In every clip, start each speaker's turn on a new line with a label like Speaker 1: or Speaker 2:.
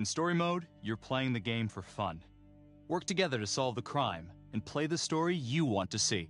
Speaker 1: In story mode, you're playing the game for fun. Work together to solve the crime and play the story you want to see.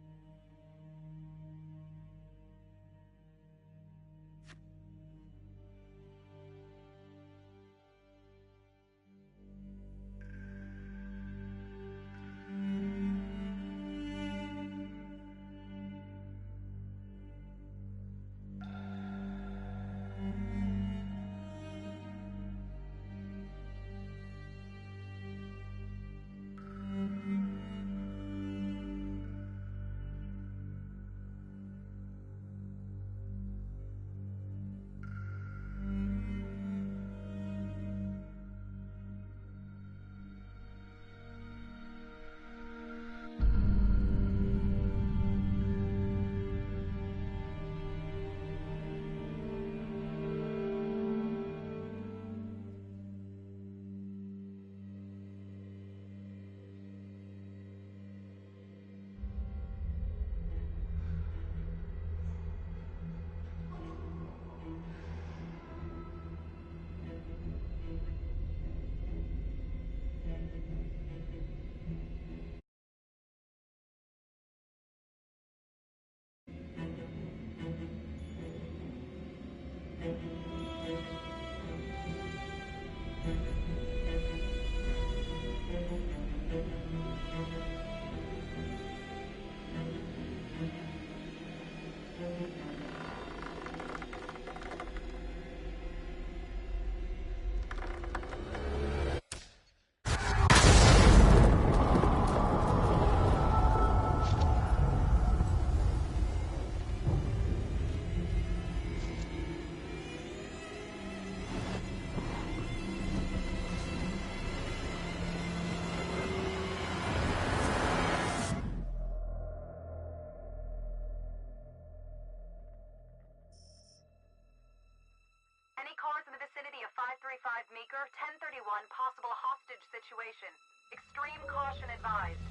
Speaker 2: Cars in the vicinity of 535 Meeker, 1031, possible hostage situation. Extreme caution advised.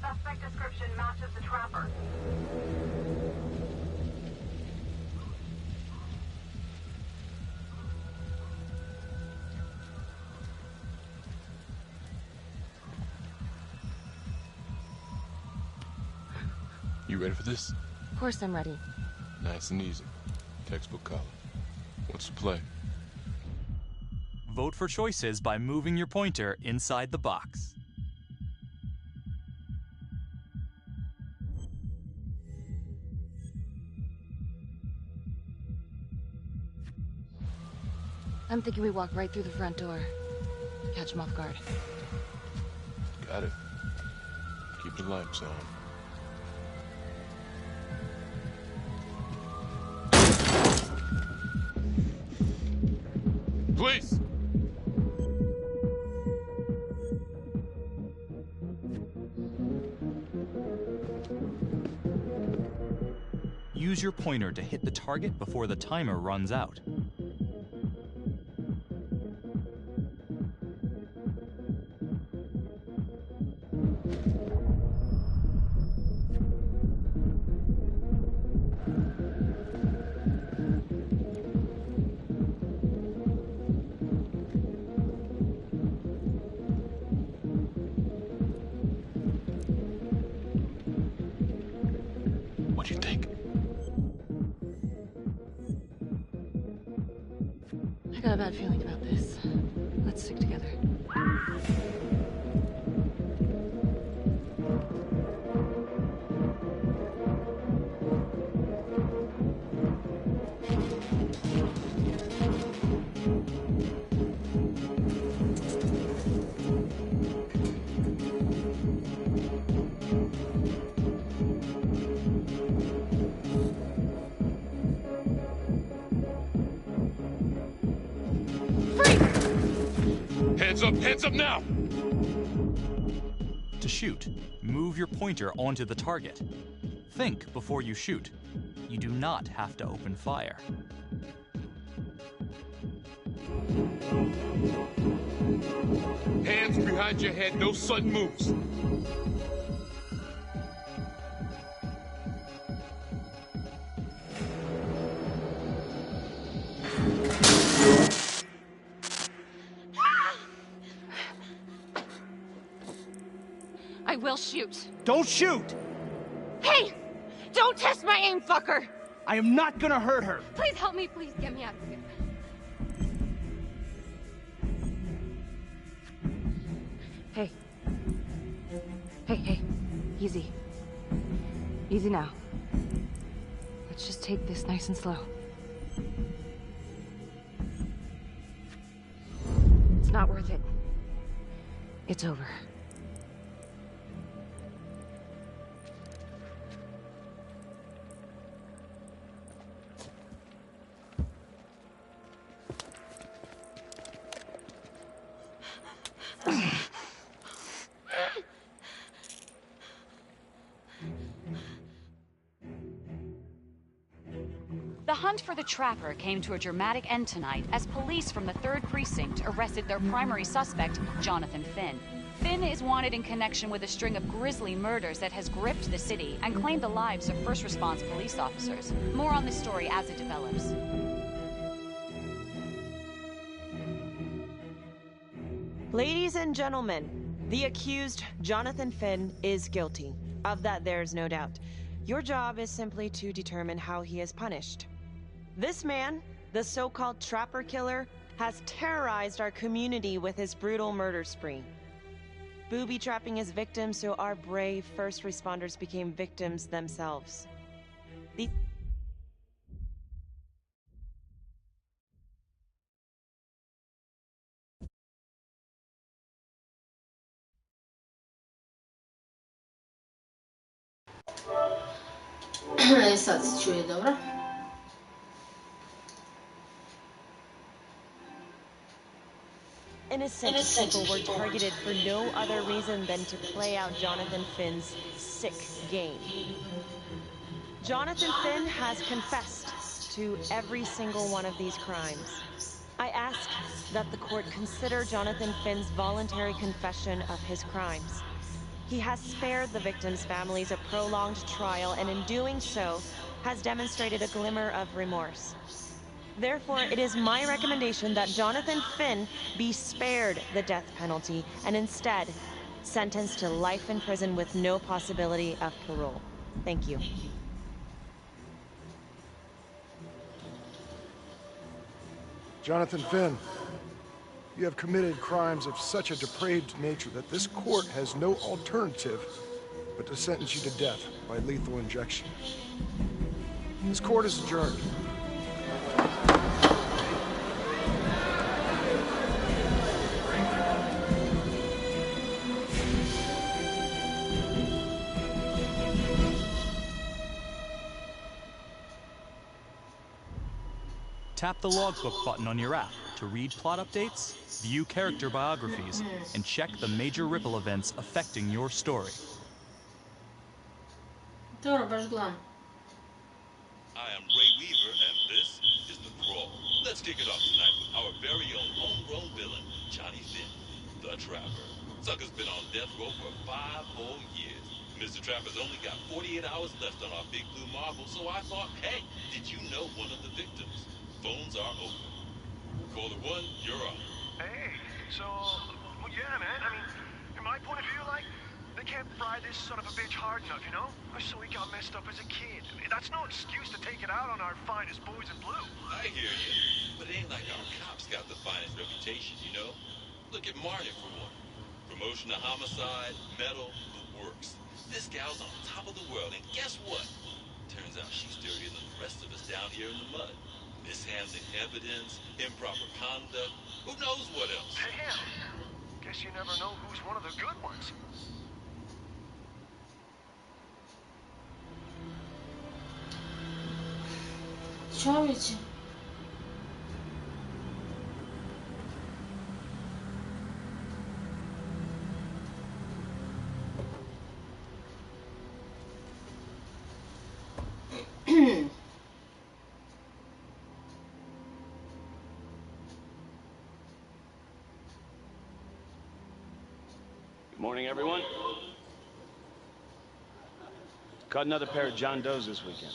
Speaker 2: Suspect description matches the trapper.
Speaker 3: You ready for this?
Speaker 4: Of course I'm ready.
Speaker 3: Nice and easy. Textbook color. What's the play?
Speaker 1: Vote for choices by moving your pointer inside the box.
Speaker 4: I'm thinking we walk right through the front door. Catch him off guard.
Speaker 3: Got it. Keep the lights on. Please!
Speaker 1: Use your pointer to hit the target before the timer runs out.
Speaker 3: What do you think?
Speaker 4: I got a bad feeling about this. Let's stick together.
Speaker 3: Hands up now!
Speaker 1: To shoot, move your pointer onto the target. Think before you shoot. You do not have to open fire.
Speaker 3: Hands behind your head, no sudden moves.
Speaker 5: I will shoot.
Speaker 6: Don't shoot!
Speaker 5: Hey! Don't test my aim, fucker!
Speaker 6: I am not gonna hurt her.
Speaker 5: Please help me, please get me out of here.
Speaker 4: Hey. Hey. Easy. Easy now. Let's just take this nice and slow. It's not worth it. It's over.
Speaker 7: The hunt for the Trapper came to a dramatic end tonight as police from the 3rd Precinct arrested their primary suspect, Jonathan Finn. Finn is wanted in connection with a string of grisly murders that has gripped the city and claimed the lives of first response police officers. More on this story as it develops.
Speaker 8: Ladies and gentlemen, the accused, Jonathan Finn, is guilty. Of that, there's no doubt. Your job is simply to determine how he is punished. This man, the so-called Trapper Killer, has terrorized our community with his brutal murder spree. Booby-trapping his victims so our brave first responders became victims themselves. The
Speaker 9: Sad se čuje dobro.
Speaker 8: innocent people were targeted for no other reason than to play out Jonathan Finn's sick game. Jonathan Finn has confessed to every single one of these crimes. I ask that the court consider Jonathan Finn's voluntary confession of his crimes. He has spared the victims' families a prolonged trial, and in doing so, has demonstrated a glimmer of remorse. Therefore, it is my recommendation that Jonathan Finn be spared the death penalty and instead sentenced to life in prison with no possibility of parole. Thank you.
Speaker 10: Jonathan Finn, you have committed crimes of such a depraved nature that this court has no alternative but to sentence you to death by lethal injection. This court is adjourned.
Speaker 1: Tap the logbook button on your app to read plot updates, view character biographies, and check the major ripple events affecting your story.
Speaker 9: Dobro, baš gledam.
Speaker 3: I am Ray Weaver, and this is The Crawl. Let's kick it off tonight with our very own homegrown villain, Johnny Finn, the Trapper. Sucker's been on death row for 5 whole years. Mr. Trapper's only got 48 hours left on our big blue marble, so I thought, hey, did you know one of the victims? Phones are open. Caller 1, you're on.
Speaker 11: Hey, so, well, yeah, man. I mean, in my point of view, like, they can't fry this son of a bitch hard enough, you know? So he got messed up as a kid. I mean, that's no excuse to take it out on our finest boys in blue.
Speaker 3: I hear you, but it ain't like our cops got the finest reputation, you know? Look at Marnie, for one. Promotion to homicide, medal, the works. This gal's on top of the world, and guess what? Turns out she's dirtier than the rest of us down here in the mud. Mishandling evidence, improper conduct, who knows what else?
Speaker 11: Damn. Guess you never know who's one of the good ones.
Speaker 9: Čovječe.
Speaker 6: Good morning, everyone. Caught another pair of John Does this weekend.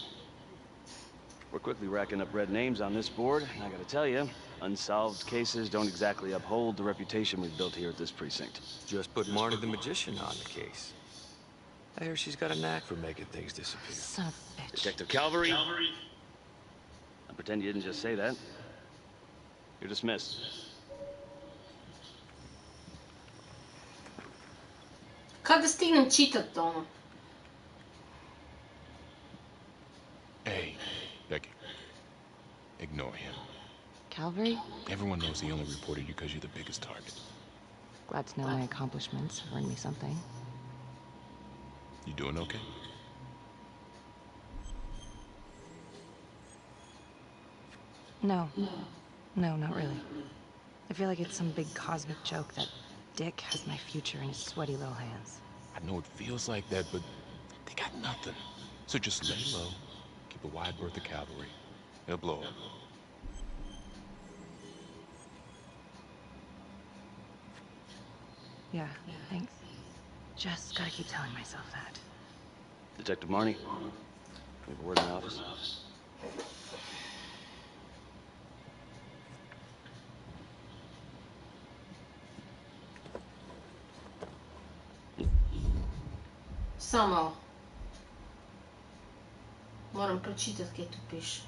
Speaker 6: We're quickly racking up red names on this board. I gotta tell you, unsolved cases don't exactly uphold the reputation we've built here at this precinct.
Speaker 12: Just put Marty the Magician on the case. I hear she's got a knack for making things disappear.
Speaker 4: Son of a bitch.
Speaker 6: Detective Calvary. I pretend you didn't just say that. You're dismissed.
Speaker 9: Kada stignem čitat ono?
Speaker 13: Hey, Becky. Ignore him.
Speaker 4: Calvary?
Speaker 13: Everyone knows he only reported you because you're the biggest target.
Speaker 4: Glad to know my accomplishments have earned me something.
Speaker 13: You doing okay?
Speaker 4: No. No, not really. I feel like it's some big cosmic joke that Dick has my future in his sweaty little hands.
Speaker 13: I know it feels like that, but they got nothing. So just lay low, keep a wide berth of cavalry. They'll blow up.
Speaker 4: Yeah, thanks. Just gotta keep telling myself that.
Speaker 6: Detective Marnie, we have a word in the office.
Speaker 9: Samo malo. Moram pročitat kaj tu piše.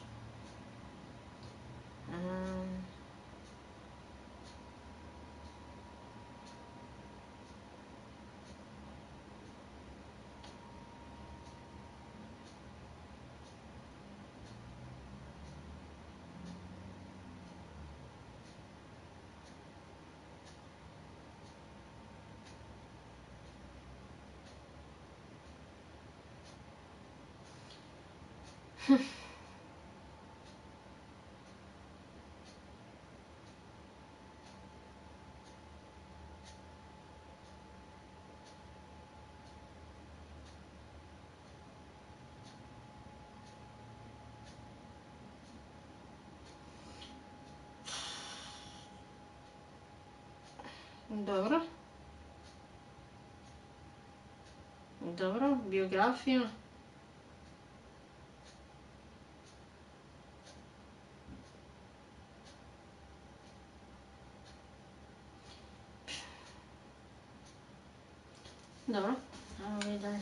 Speaker 9: Dobro. Dobro, biografija. Dobro, ajmo vidjeti dalje.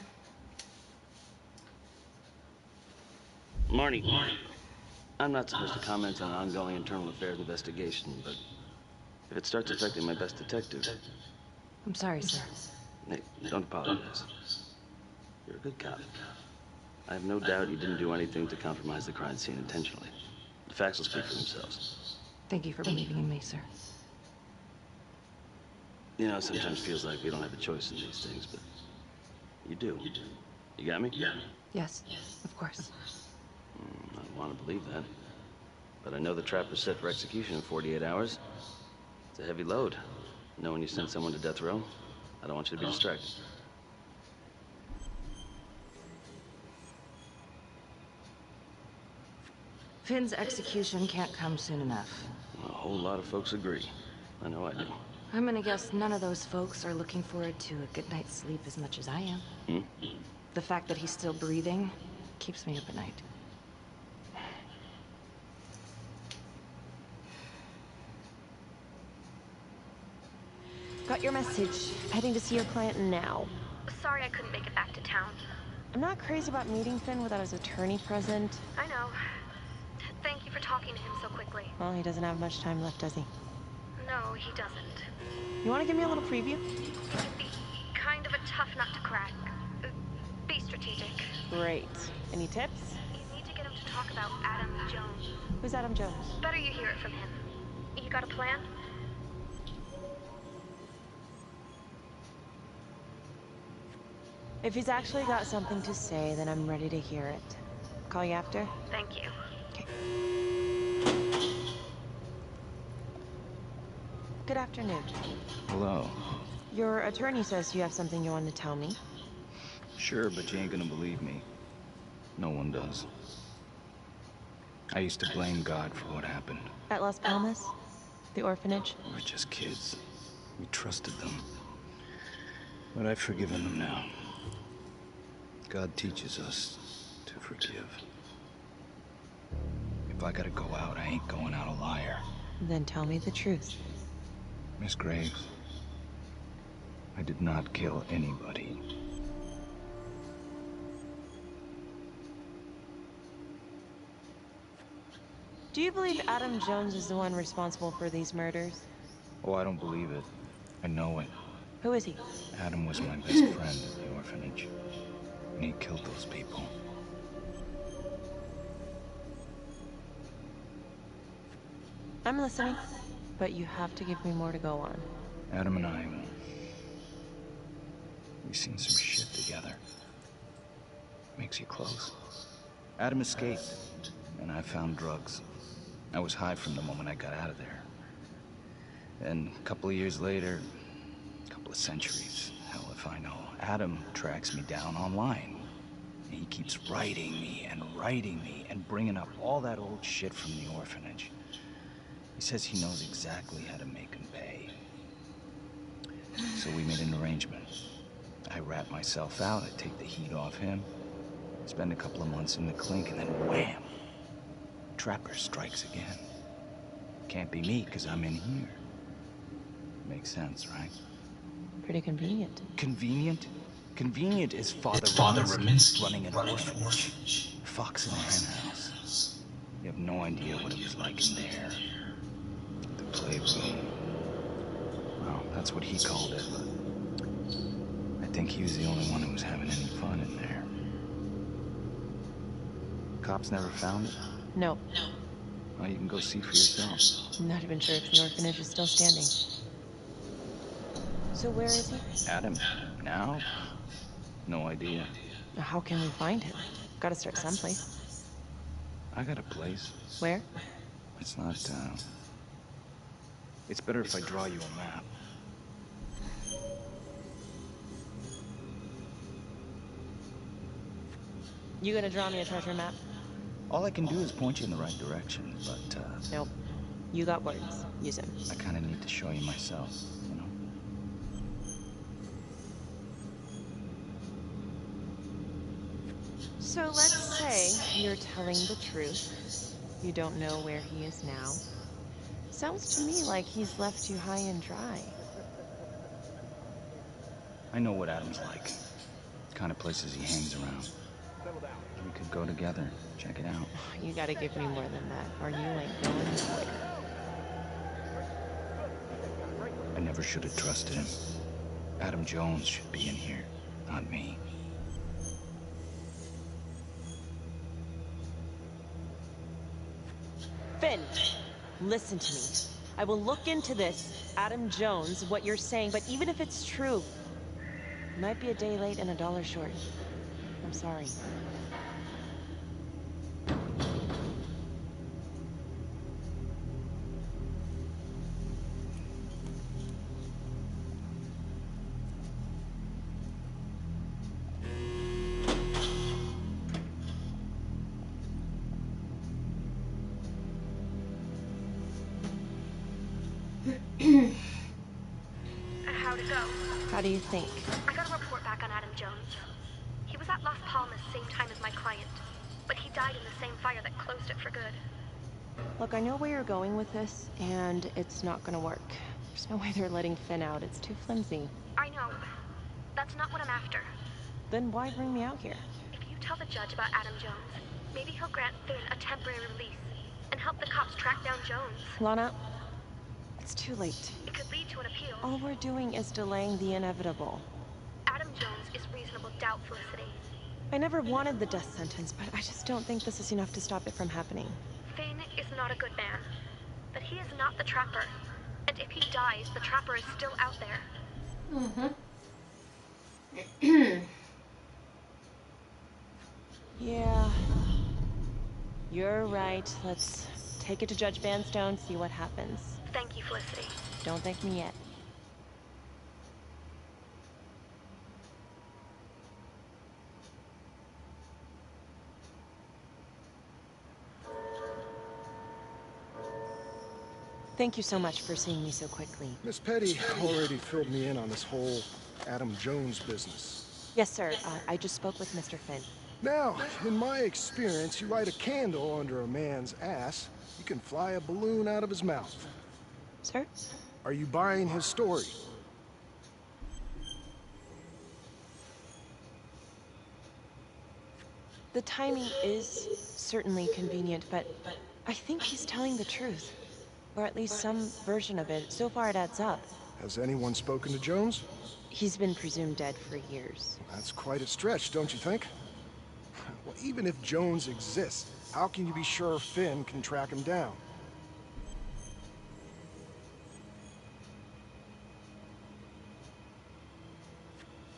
Speaker 6: Marnie, I'm not supposed to comment on an ongoing internal affairs investigation, but if it starts affecting my best detective...
Speaker 4: I'm sorry, sir.
Speaker 6: Hey, don't apologize. You're a good cop. I have no doubt you didn't do anything to compromise the crime scene intentionally. The facts will speak for themselves.
Speaker 4: Thank you for believing in me, sir.
Speaker 6: You know, it sometimes feels like we don't have a choice in these things, but you do. You got me?
Speaker 4: Yes, of course.
Speaker 6: I don't want to believe that. But I know the trapper's set for execution in 48 hours. It's a heavy load. Knowing you sent someone to death row, I don't want you to be distracted.
Speaker 4: Finn's execution can't come soon enough.
Speaker 6: A whole lot of folks agree. I know I do.
Speaker 4: I'm gonna guess none of those folks are looking forward to a good night's sleep as much as I am. The fact that he's still breathing keeps me up at night.
Speaker 8: Got your message. Heading to see your client now.
Speaker 14: Sorry I couldn't make it back to town.
Speaker 8: I'm not crazy about meeting Finn without his attorney present.
Speaker 14: I know. Thank you for talking to him so quickly.
Speaker 8: Well, he doesn't have much time left, does he?
Speaker 14: No, he doesn't.
Speaker 8: You want to give me a little preview?
Speaker 14: It can be kind of a tough nut to crack. Be strategic.
Speaker 8: Great. Any tips?
Speaker 14: You need to get him to talk about Adam Jones.
Speaker 8: Who's Adam Jones?
Speaker 14: Better you hear it from him. You got a plan?
Speaker 8: If he's actually got something to say, then I'm ready to hear it. Call you after?
Speaker 14: Thank you.
Speaker 8: Okay. Good afternoon.
Speaker 15: Hello.
Speaker 8: Your attorney says you have something you want to tell me.
Speaker 15: Sure, but you ain't gonna believe me. No one does. I used to blame God for what happened.
Speaker 8: At Las Palmas? The orphanage?
Speaker 15: We're just kids. We trusted them. But I've forgiven them now. God teaches us to forgive. If I gotta go out, I ain't going out a liar.
Speaker 8: Then tell me the truth.
Speaker 15: Miss Graves, I did not kill anybody.
Speaker 8: Do you believe Adam Jones is the one responsible for these murders?
Speaker 15: Oh, I don't believe it. I know it.
Speaker 8: Who is he?
Speaker 15: Adam was my best friend at the orphanage. And he killed those people.
Speaker 8: I'm listening, but you have to give me more to go on.
Speaker 15: Adam and I, we've seen some shit together. Makes you close. Adam escaped, and I found drugs. I was high from the moment I got out of there. And a couple of years later, a couple of centuries, hell if I know, Adam tracks me down online. And he keeps writing me and bringing up all that old shit from the orphanage. He says he knows exactly how to make him pay. So we made an arrangement. I rat myself out, I take the heat off him, spend a couple of months in the clink, and then wham! Trapper strikes again. Can't be me, because I'm in here. Makes sense, right?
Speaker 8: Pretty convenient.
Speaker 15: Convenient? Convenient is Father Raminsky running an orphanage. Fox in a hen house. You have no idea what it was like in there. The playroom. Well, that's what he called it, but I think he was the only one who was having any fun in there. Cops never found it?
Speaker 8: No.
Speaker 15: Well, you can go see for yourself.
Speaker 8: I'm not even sure if the orphanage is still standing. So where is he?
Speaker 15: Adam? Now? No idea.
Speaker 8: How can we find him? Gotta start someplace.
Speaker 15: I got a place.
Speaker 8: Where?
Speaker 15: It's not, it's better if I draw you a map.
Speaker 8: You gonna draw me a treasure map?
Speaker 15: All I can do is point you in the right direction, but,
Speaker 8: Nope. You got words. Use them.
Speaker 15: I kinda need to show you myself, you know?
Speaker 8: So let's say you're telling the truth. You don't know where he is now. Sounds to me like he's left you high and dry.
Speaker 15: I know what Adam's like. The kind of places he hangs around. We could go together, check it out.
Speaker 8: You gotta give me more than that, or you ain't going nowhere.
Speaker 15: I never should have trusted him. Adam Jones should be in here, not me.
Speaker 8: Finn, listen to me. I will look into this, Adam Jones, what you're saying, but even if it's true, it might be a day late and $1 short. I'm sorry.
Speaker 14: How'd it go?
Speaker 8: How do you think?
Speaker 14: I got a report back on Adam Jones. He was at Las Palmas same time as my client, but he died in the same fire that closed it for good.
Speaker 8: Look, I know where you're going with this, and it's not gonna work. There's no way they're letting Finn out. It's too flimsy.
Speaker 14: I know. That's not what I'm after.
Speaker 8: Then why bring me out here?
Speaker 14: If you tell the judge about Adam Jones, maybe he'll grant Finn a temporary release and help the cops track down Jones.
Speaker 8: Lana, it's too late.
Speaker 14: It could lead to an appeal.
Speaker 8: All we're doing is delaying the inevitable.
Speaker 14: Adam Jones is reasonable doubt, Felicity.
Speaker 8: I never wanted the death sentence, but I just don't think this is enough to stop it from happening.
Speaker 14: Finn is not a good man, but he is not the Trapper. And if he dies, the Trapper is still out there.
Speaker 8: Yeah. You're right. Let's take it to Judge Vanstone, see what happens.
Speaker 14: Thank you, Felicity.
Speaker 8: Don't thank me yet. Thank you so much for seeing me so quickly.
Speaker 10: Miss Petty already filled me in on this whole Adam Jones business.
Speaker 8: Yes, sir. I just spoke with Mr. Finn.
Speaker 10: Now, in my experience, you light a candle under a man's ass, you can fly a balloon out of his mouth.
Speaker 8: Sir?
Speaker 10: Are you buying his story?
Speaker 8: The timing is certainly convenient, but I think he's telling the truth. Or at least some version of it. So far it adds up.
Speaker 10: Has anyone spoken to Jones?
Speaker 8: He's been presumed dead for years.
Speaker 10: That's quite a stretch, don't you think? Well, even if Jones exists, how can you be sure Finn can track him down?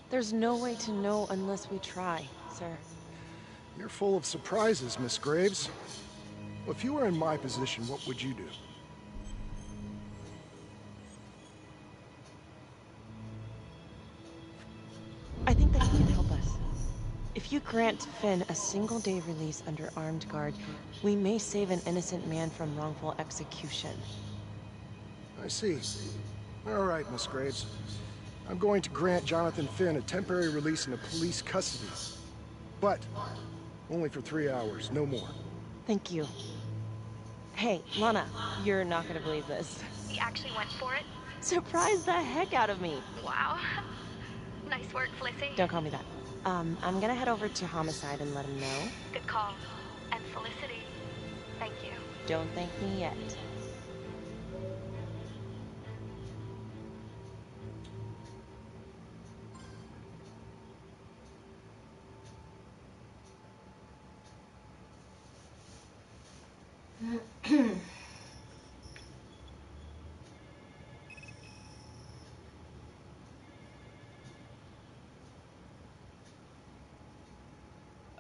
Speaker 8: There's no way to know unless we try, sir.
Speaker 10: You're full of surprises, Miss Graves. Well, if you were in my position, what would you do?
Speaker 8: I think that he can help us. If you grant Finn a single-day release under armed guard, we may save an innocent man from wrongful execution.
Speaker 10: I see. All right, Miss Graves. I'm going to grant Jonathan Finn a temporary release into police custody. But only for 3 hours, no more.
Speaker 8: Thank you. Hey, Lana, you're not gonna believe this.
Speaker 14: He actually went for it?
Speaker 8: Surprised the heck out of me.
Speaker 14: Wow. Nice work, Felicity.
Speaker 8: Don't call me that. I'm gonna head over to Homicide and let him know.
Speaker 14: Good call. And Felicity, thank you.
Speaker 8: Don't thank me yet.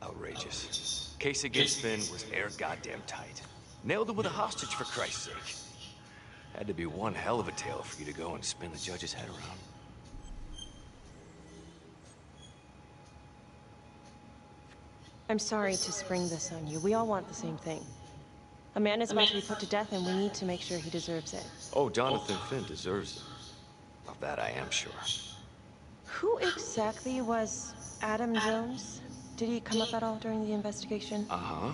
Speaker 12: Outrageous. Case against Finn was air goddamn tight. Nailed him with a hostage, for Christ's sake. Had to be one hell of a tale for you to go and spin the judge's head around.
Speaker 8: I'm sorry to spring this on you. We all want the same thing. A man is about to be put to death, and we need to make sure he deserves it.
Speaker 12: Oh, Jonathan Finn deserves it. Of that I am sure.
Speaker 8: Who exactly was Adam Jones? Did he come up at all during the investigation?
Speaker 12: Uh-huh.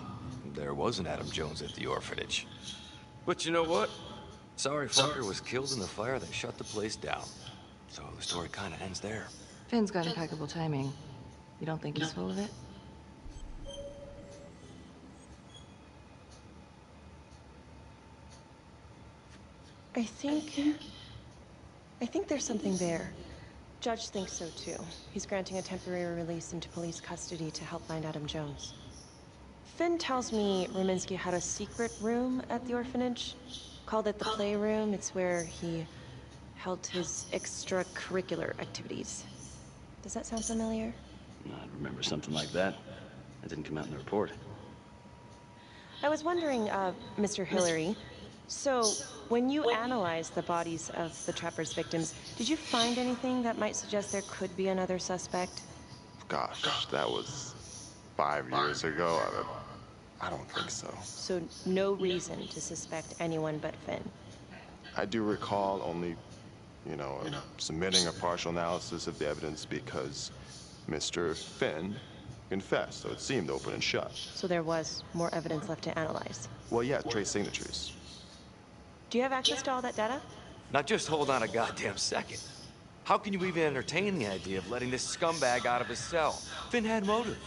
Speaker 12: There was an Adam Jones at the orphanage. But you know what? Sorry fucker was killed in the fire that shut the place down. So the story kind of ends there.
Speaker 4: Finn's got impeccable timing. You don't think he's full of it?
Speaker 8: I think there's something there. Judge thinks so too. He's granting a temporary release into police custody to help find Adam Jones. Finn tells me Rominsky had a secret room at the orphanage. Called it the playroom. It's where he held his extracurricular activities. Does that sound familiar?
Speaker 6: I remember something like that. That didn't come out in the report.
Speaker 8: I was wondering, Mr. Hillary, so when you analyzed the bodies of the Trapper's victims, did you find anything that might suggest there could be another suspect?
Speaker 16: Gosh, that was 5 years ago. I don't think so.
Speaker 8: So no reason to suspect anyone but Finn?
Speaker 16: I do recall only, submitting a partial analysis of the evidence because Mr. Finn confessed, so it seemed open and shut.
Speaker 8: So there was more evidence left to analyze?
Speaker 16: Well, yeah, trace signatures.
Speaker 8: Do you have access to all that data?
Speaker 12: Now just hold on a goddamn second. How can you even entertain the idea of letting this scumbag out of his cell? Finn had motive.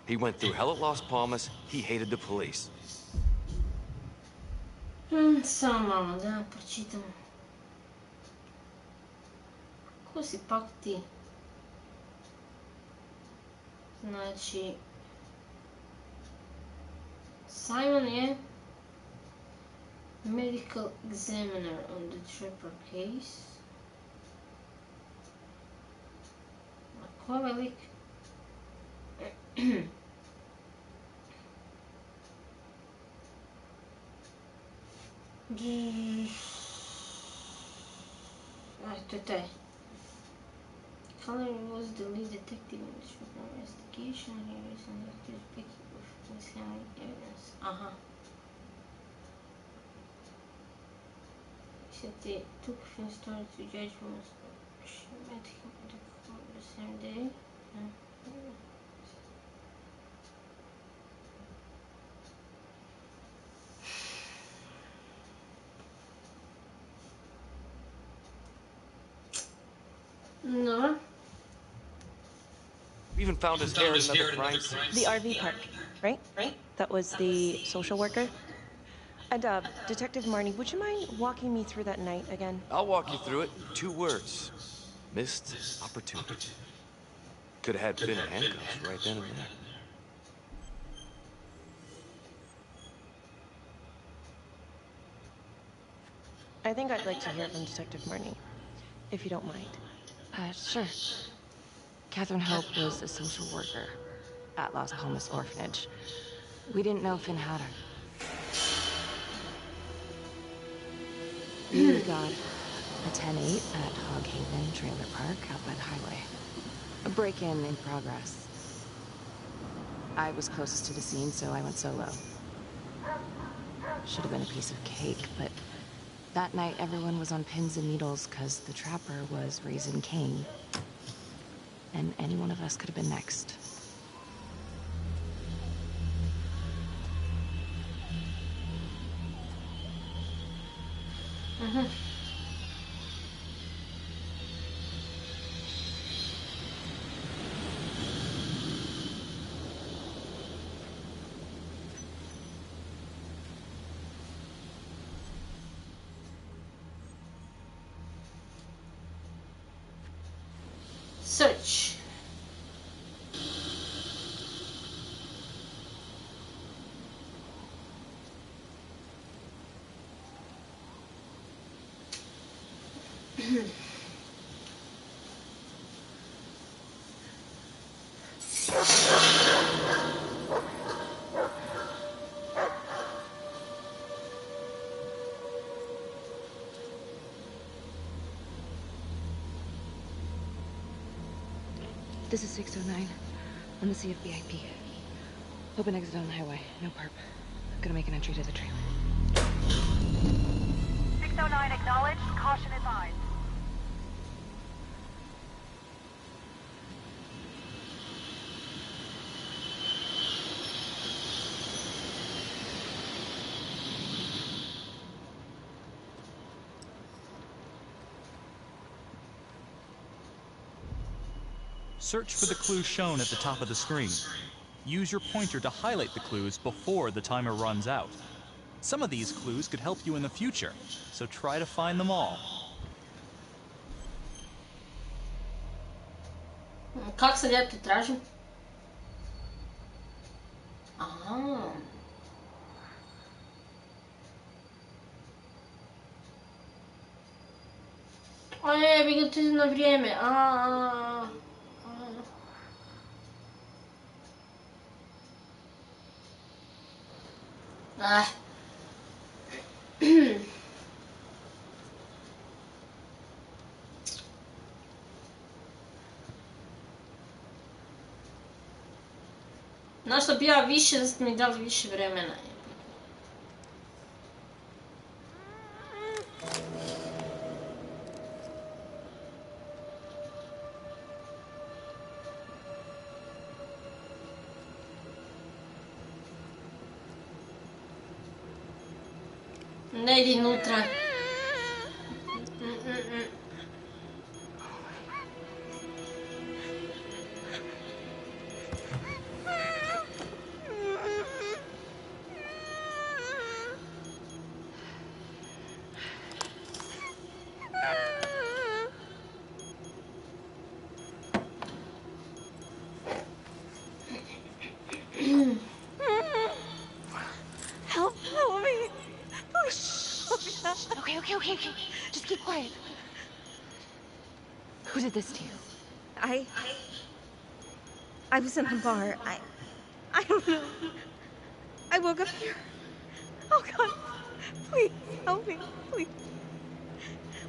Speaker 12: He went through hell at Las Palmas. He hated the police.
Speaker 9: Само, да, прочитам. Ко си пак ти? Значи... Simon е medical examiner on the Trapper case. А кой велик? Той. Colin was the lead detective in this investigation. He recently accused Becky of mishandling evidence. Ага. Except they took Finn's story to judge once she met him at the court the same day. No.
Speaker 12: We even found his hair in another crime scene.
Speaker 8: The RV park, right? That was the social worker? And, Detective Marnie, would you mind walking me through that night again?
Speaker 12: I'll walk you through it. 2 words. Missed opportunity. Could have had Finn in handcuffs right then and there.
Speaker 8: I think I'd like to hear from Detective Marnie, if you don't mind.
Speaker 4: Sure. Catherine Hope was a social worker at Las Palmas Orphanage. We didn't know Finn had her. We got a 10-8 at Hog Haven Trailer Park out by the highway. A break-in in progress. I was closest to the scene, so I went solo. Should have been a piece of cake, but that night everyone was on pins and needles because the trapper was raising Cain. And any one of us could have been next.
Speaker 9: Search.
Speaker 4: This is 609 on the CFBIP. Open exit on the highway, no perp. Gonna make an entry to the trailer.
Speaker 2: 609 acknowledged, caution advised.
Speaker 1: Search for the clues shown at the top of the screen. Use your pointer to highlight the clues before the timer runs out. Some of these clues could help you in the future, so try to find them all.
Speaker 9: Как se lijepo tražim? Aha. A je, bi ga tu na vrijeme. Znaš što bi ja više da ste mi dali više vremena. Ne idi nutra.
Speaker 5: Help me. Please.
Speaker 4: Okay. Just keep quiet. Who did this to you?
Speaker 5: I was in the bar. I don't know. I woke up here. Oh, God. Please, help me. Please.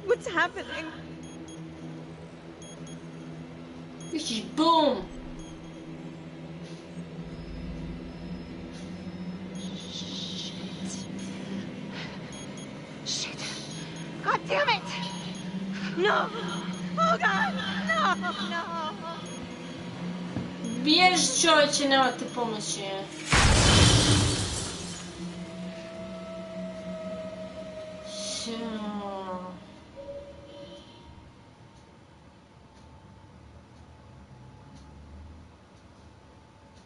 Speaker 5: What's happening?
Speaker 9: Boom!
Speaker 5: Shit. God damn it! No! Oh, God! No!
Speaker 9: Bježi, čovječe, nema te pomoći.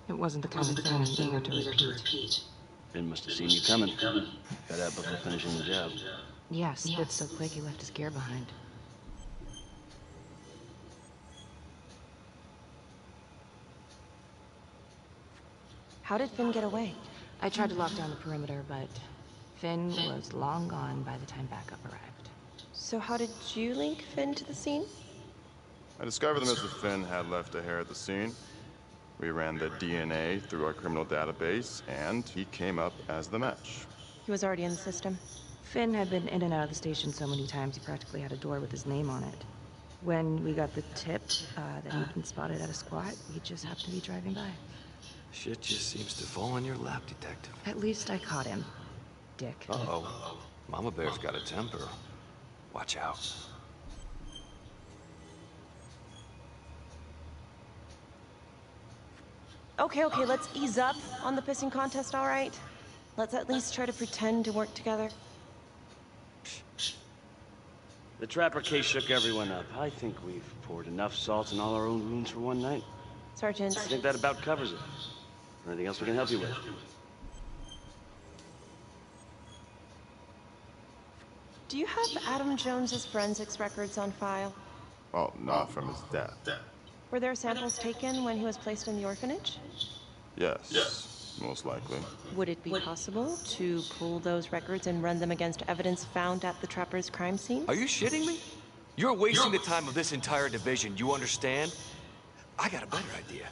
Speaker 4: It wasn't the kind of thing I'm eager to repeat.
Speaker 6: Finn must have seen you coming. Got out before finishing the job.
Speaker 4: Yeah, slid so quick he left his gear behind.
Speaker 8: How did Finn get away?
Speaker 4: I tried to lock down the perimeter, but Finn was long gone by the time backup arrived.
Speaker 8: So how did you link Finn to the scene?
Speaker 16: I discovered that Mr. Finn had left a hair at the scene. We ran the DNA through our criminal database, and he came up as the match.
Speaker 8: He was already in the system.
Speaker 4: Finn had been in and out of the station so many times he practically had a door with his name on it. When we got the tip that he'd been spotted at a squat, we just happened to be driving by.
Speaker 12: Shit just seems to fall on your lap, Detective.
Speaker 4: At least I caught him, dick.
Speaker 12: Uh-oh. Mama Bear's got a temper. Watch out.
Speaker 8: Okay, let's ease up on the pissing contest, all right? Let's at least try to pretend to work together.
Speaker 6: The Trapper case shook everyone up. I think we've poured enough salt in all our own wounds for one night.
Speaker 8: Sergeant.
Speaker 6: I think that about covers it. Anything else we can help you with?
Speaker 8: Do you have Adam Jones's forensics records on file?
Speaker 16: Well, not from his death.
Speaker 8: Were there samples taken when he was placed in the orphanage?
Speaker 16: Yes, most likely.
Speaker 8: Would it be possible to pull those records and run them against evidence found at the Trapper's crime scene?
Speaker 12: Are you shitting me? You're wasting the time of this entire division, you understand? I got a better idea.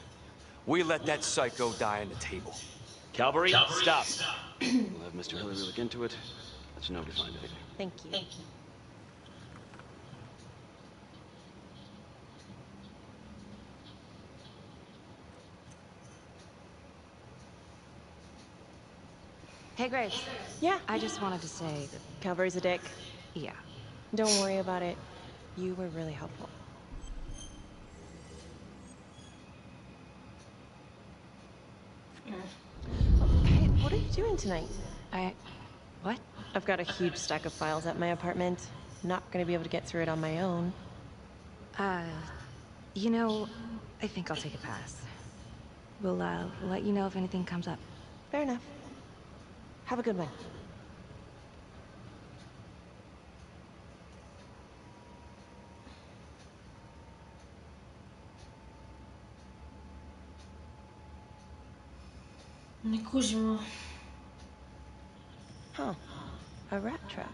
Speaker 12: We let that psycho die on the table.
Speaker 6: Cavalry, stop. We'll have Mr. Hillary look into it. Let you know if we find anything.
Speaker 8: Thank you.
Speaker 4: Hey, Graves.
Speaker 8: Yeah?
Speaker 4: I just wanted to say that...
Speaker 8: Cavalry's a dick.
Speaker 4: Yeah.
Speaker 8: Don't worry about it. You were really helpful. Hey, what are you doing tonight?
Speaker 4: What?
Speaker 8: I've got a huge stack of files at my apartment. Not gonna be able to get through it on my own.
Speaker 4: You know, I think I'll take a pass. We'll let you know if anything comes up.
Speaker 8: Fair enough. Have a good one.
Speaker 9: Nie kuźmo.
Speaker 8: Huh. A rat trap.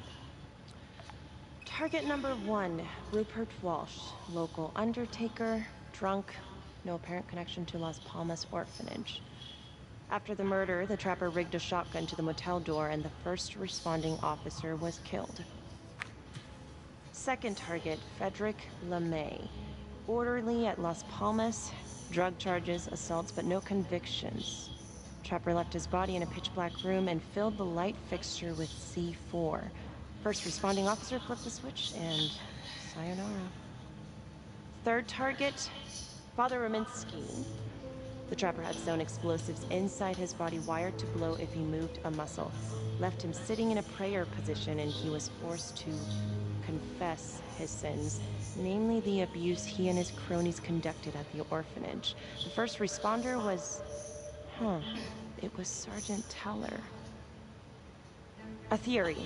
Speaker 8: Target number 1, Rupert Walsh, local undertaker, drunk, no apparent connection to Las Palmas orphanage. After the murder, the Trapper rigged a shotgun to the motel door and the first responding officer was killed. Second target, Frederick LeMay, orderly at Las Palmas, drug charges, assaults, but no convictions. Trapper left his body in a pitch-black room and filled the light fixture with C4. First responding officer flipped the switch and sayonara. Third target, Father Rominsky. The Trapper had sewn explosives inside his body wired to blow if he moved a muscle. Left him sitting in a prayer position and he was forced to confess his sins, namely the abuse he and his cronies conducted at the orphanage. The first responder was... it was Sergeant Teller. A theory.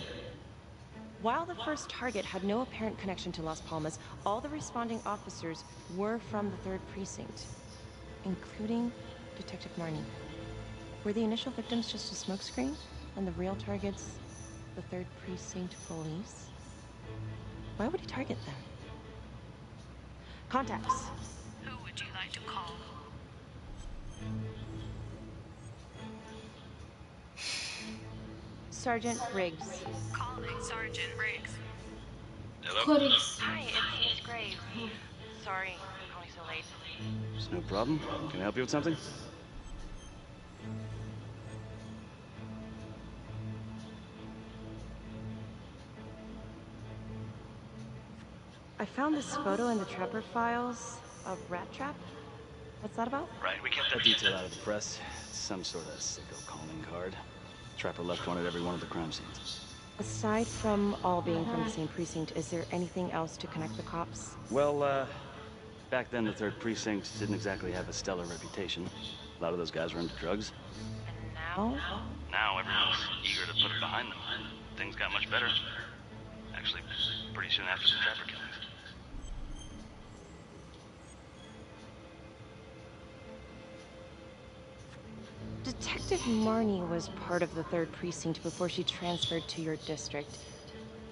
Speaker 8: While the first target had no apparent connection to Las Palmas, all the responding officers were from the 3rd Precinct, including Detective Marnie. Were the initial victims just a smokescreen, and the real targets the 3rd Precinct police? Why would he target them? Contacts.
Speaker 14: Who would you like to call?
Speaker 8: Sergeant Riggs.
Speaker 14: Calling Sergeant Riggs.
Speaker 9: Hello?
Speaker 14: Hi, it's Graves. Sorry, I'm calling so late.
Speaker 6: It's no problem. Can I help you with something?
Speaker 8: I found this photo in the Trapper files of Rat Trap. What's that about?
Speaker 6: Right, we kept that detail out of the press. It's some sort of sicko calling card. Trapper left one at every one of the crime scenes.
Speaker 8: Aside from all being from the same precinct, is there anything else to connect the cops?
Speaker 6: Well, back then the 3rd Precinct didn't exactly have a stellar reputation. A lot of those guys were into drugs.
Speaker 14: And
Speaker 8: now?
Speaker 6: Now everyone's eager to put it behind them. Things got much better. Actually, pretty soon after the Trapper killings.
Speaker 8: Detective Marnie was part of the 3rd Precinct before she transferred to your district.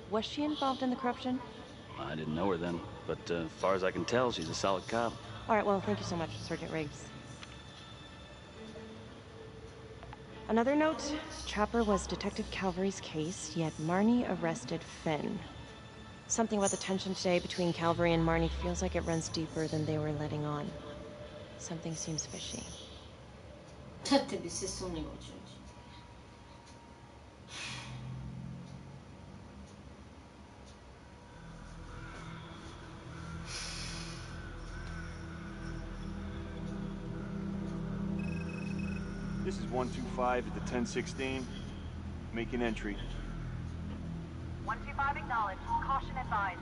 Speaker 8: Was she involved in the corruption?
Speaker 6: I didn't know her then, but as far as I can tell, she's a solid cop.
Speaker 8: All right, well, thank you so much, Sergeant Riggs. Another note, Trapper was Detective Calvary's case, yet Marnie arrested Finn. Something about the tension today between Calvary and Marnie feels like it runs deeper than they were letting on. Something seems fishy.
Speaker 9: Tebi se sumnjivo, čovječe.
Speaker 11: This is 125 at the 1016. Making entry.
Speaker 2: 125 acknowledged. Caution advised.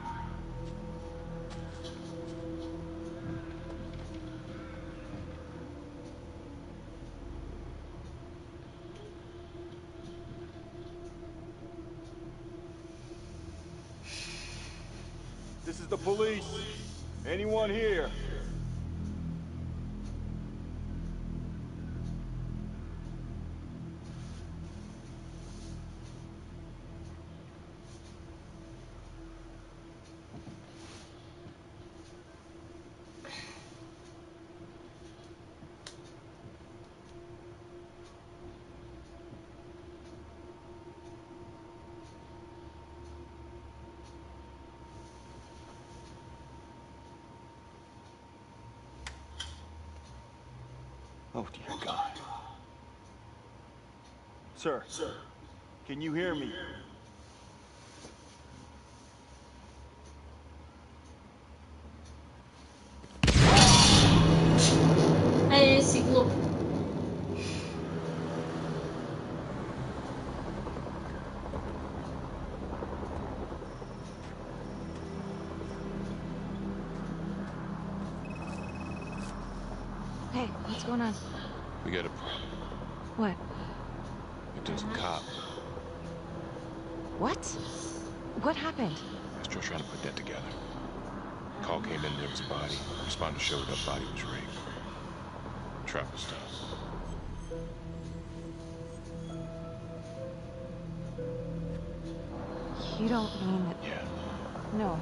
Speaker 11: This is the police. Anyone here? Oh, dear God. Sir, can you hear me?
Speaker 9: Ej, si glup.
Speaker 8: Hey, what's going on?
Speaker 13: We got a problem.
Speaker 8: What?
Speaker 13: Victim's a cop.
Speaker 8: What? What happened?
Speaker 13: Still trying to put that together. Call came in, there was a body. Responder showed up, body was raped. Trapper stuff.
Speaker 8: You don't mean that...
Speaker 13: Yeah.
Speaker 8: No.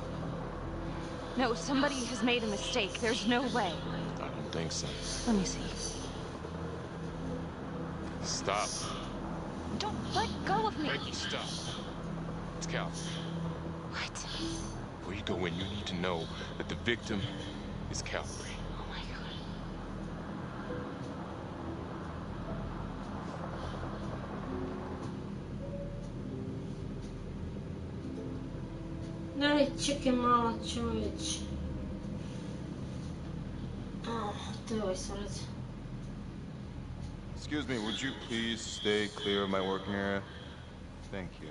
Speaker 8: No, somebody has made a mistake. There's no way.
Speaker 13: I don't think so.
Speaker 8: Let me see.
Speaker 13: Stop.
Speaker 8: Don't let go of me.
Speaker 13: Becky, stop. It's Calvary.
Speaker 8: What?
Speaker 13: Before you go in, you need to know that the victim is Calvary.
Speaker 8: Oh my God.
Speaker 9: Daj, čekaj malo, čovječe. To je ovaj suradz.
Speaker 16: Excuse me, would you please stay clear of my working area? Thank you.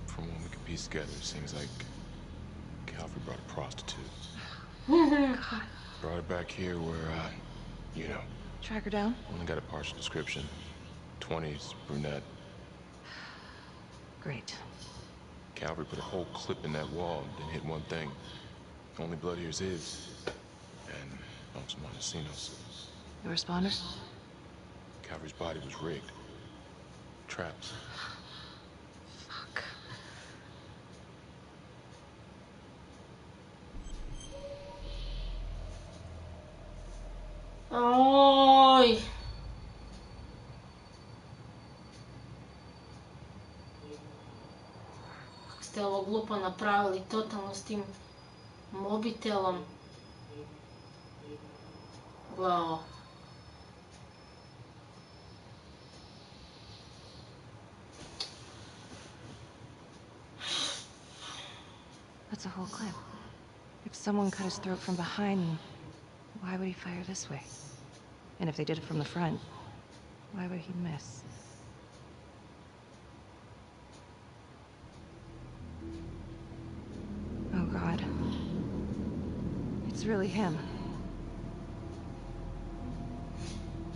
Speaker 13: From what we can piece together, it seems like Calvary brought a prostitute.
Speaker 8: God.
Speaker 13: Brought her back here where, you know.
Speaker 8: Track her down?
Speaker 13: Only got a partial description. 20s, brunette.
Speaker 8: Great.
Speaker 13: Calvary put a whole clip in that wall, then hit one thing. Only blood here's his. And Los Montesinos.
Speaker 8: The responder?
Speaker 13: Calvary's body was rigged. Traps.
Speaker 8: Fuck.
Speaker 9: Oj. Kako ste ovo glupo napravili, totalno s tim mobitelom. Wow.
Speaker 8: That's a whole clip. If someone cut his throat from behind, why would he fire this way? And if they did it from the front, why would he miss? Oh God. It's really him.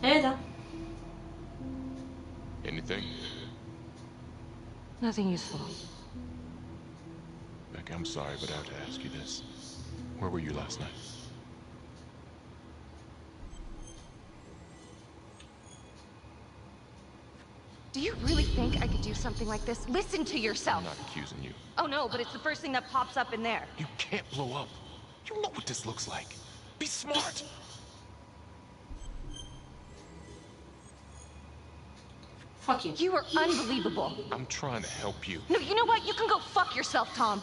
Speaker 9: Da.
Speaker 13: Anything?
Speaker 4: Nothing useful.
Speaker 13: Becky, I'm sorry, but I have to ask you this. Where were you last night?
Speaker 8: Do you really think I could do something like this? Listen to yourself.
Speaker 13: I'm not accusing you.
Speaker 8: Oh no, but it's the first thing that pops up in there.
Speaker 13: You can't blow up. You know what this looks like. Be smart.
Speaker 9: Fuck you.
Speaker 8: You are unbelievable.
Speaker 13: I'm trying to help you.
Speaker 8: No, you know what? You can go fuck yourself, Tom.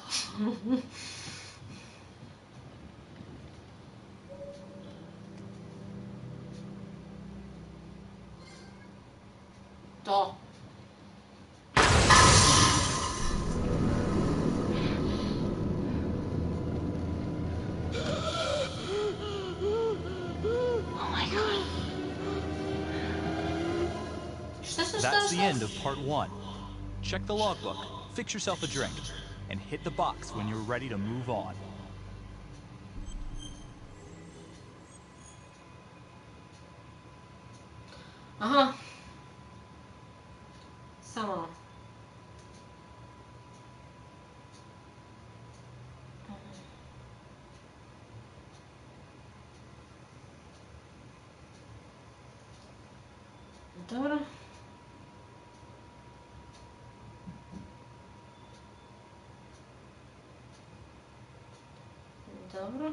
Speaker 9: Doll.
Speaker 8: Oh my god.
Speaker 1: That's the end of part 1. Check the logbook, fix yourself a drink, and hit the box when you're ready to move on.
Speaker 9: Aha. Samo. Dobro. Dobro.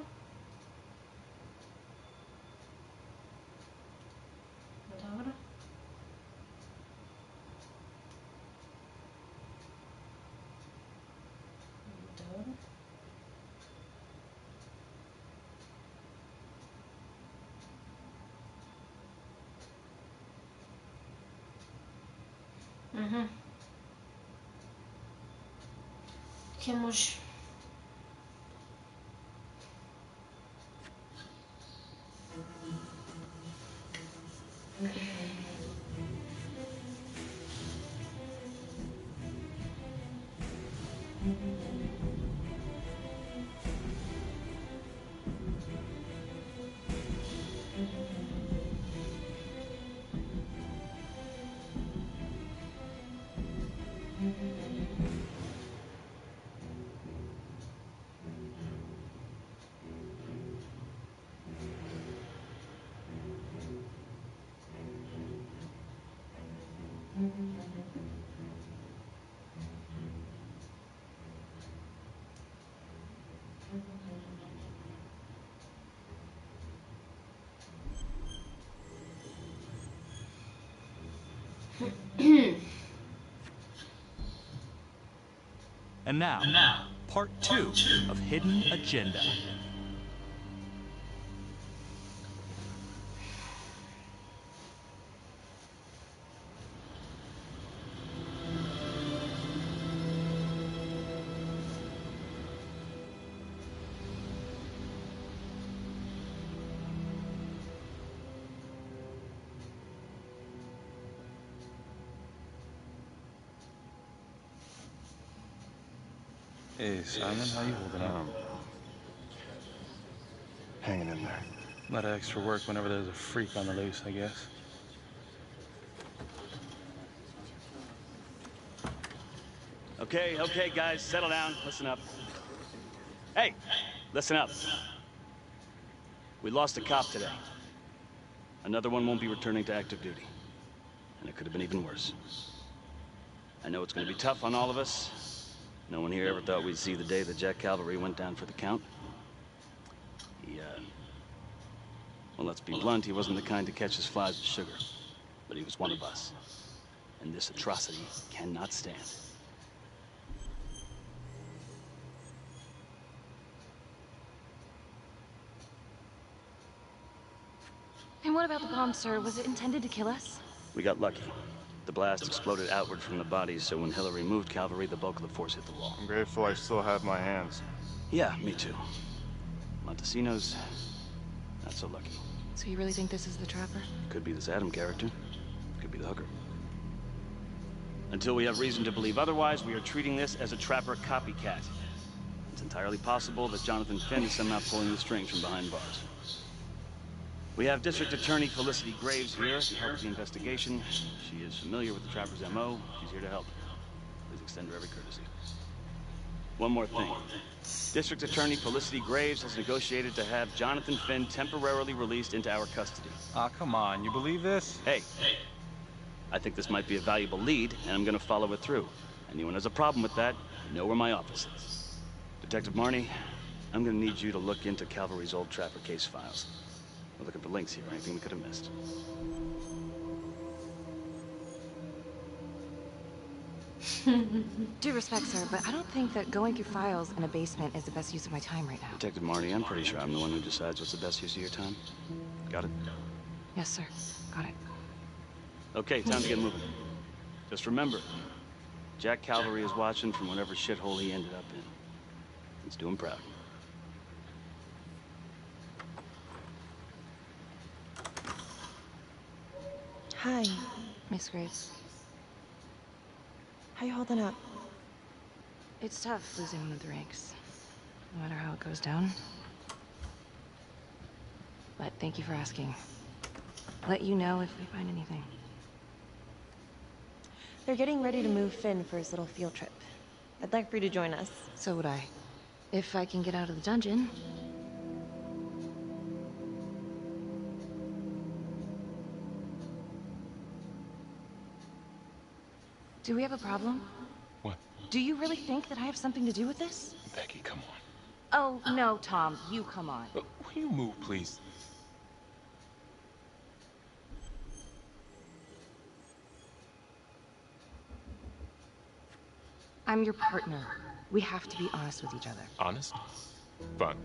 Speaker 9: Dobro. Dobro. Que može.
Speaker 1: And now, part 2 of Hidden Agenda.
Speaker 17: Hey, Simon, how you holding up?
Speaker 16: Hanging in there.
Speaker 17: A lot of extra work whenever there's a freak on the loose, I guess.
Speaker 18: Okay, guys, settle down. Listen up. Hey, listen up. We lost a cop today. Another one won't be returning to active duty. And it could have been even worse. I know it's going to be tough on all of us. No one here ever thought we'd see the day that Jack Calvary went down for the count. Well, let's be blunt, he wasn't the kind to catch his flies with sugar. But he was one of us. And this atrocity cannot stand.
Speaker 7: And what about the bomb, sir? Was it intended to kill us?
Speaker 18: We got lucky. The blast exploded outward from the bodies, so when Hillary moved Calvary, the bulk of the force hit the wall.
Speaker 16: I'm grateful I still have my hands.
Speaker 18: Yeah, me too. Montesino's not so lucky.
Speaker 4: So you really think this is the Trapper?
Speaker 18: Could be this Adam character. Could be the hooker. Until we have reason to believe otherwise, we are treating this as a Trapper copycat. It's entirely possible that Jonathan Finn is somehow pulling the strings from behind bars. We have District Attorney Felicity Graves here to help with the investigation. She is familiar with the Trapper's MO. She's here to help. Please extend her every courtesy. One more thing. District Attorney Felicity Graves has negotiated to have Jonathan Finn temporarily released into our custody.
Speaker 17: Aw, come on. You believe this?
Speaker 18: Hey, I think this might be a valuable lead, and I'm gonna follow it through. Anyone has a problem with that, you know where my office is. Detective Marnie, I'm gonna need you to look into Calvary's old Trapper case files. We're looking for links here, anything we could have missed.
Speaker 4: Due respect, sir, but I don't think that going through files in a basement is the best use of my time right now.
Speaker 18: Detective Marnie, I'm pretty sure I'm the one who decides what's the best use of your time. Got it?
Speaker 4: Yes, sir. Got it.
Speaker 18: Okay, time to get moving. Just remember, Jack Calvary is watching from whatever shithole he ended up in. Let's do him proud.
Speaker 8: Hi.
Speaker 4: Miss Graves.
Speaker 8: How you holding up?
Speaker 4: It's tough losing one of the ranks, no matter how it goes down. But thank you for asking. I'll let you know if we find anything.
Speaker 8: They're getting ready to move Finn for his little field trip. I'd like for you to join us.
Speaker 4: So would I. If I can get out of the dungeon. Do we have a problem?
Speaker 13: What?
Speaker 4: Do you really think that I have something to do with this?
Speaker 13: Becky, come on.
Speaker 4: Oh, no, Tom. You come on.
Speaker 13: Will you move, please?
Speaker 4: I'm your partner. We have to be honest with each other.
Speaker 13: Honest? Fine.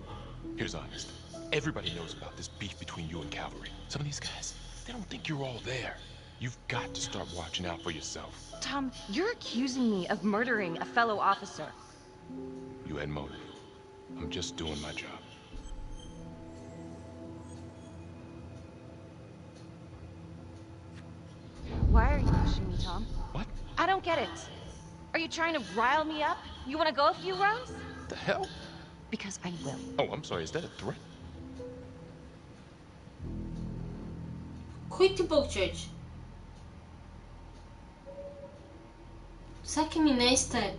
Speaker 13: Here's honest. Everybody knows about this beef between you and Calvary. Some of these guys, they don't think you're all there. You've got to start watching out for yourself.
Speaker 4: Tom, you're accusing me of murdering a fellow officer.
Speaker 13: You had motive. I'm just doing my job.
Speaker 4: Why are you pushing me, Tom?
Speaker 13: What?
Speaker 4: I don't get it. Are you trying to rile me up? You want to go a few rounds?
Speaker 13: The hell?
Speaker 4: Because I will.
Speaker 13: Oh, I'm sorry. Is that a threat?
Speaker 9: Koji ti bog, čovječ? Svaki mi nestaje.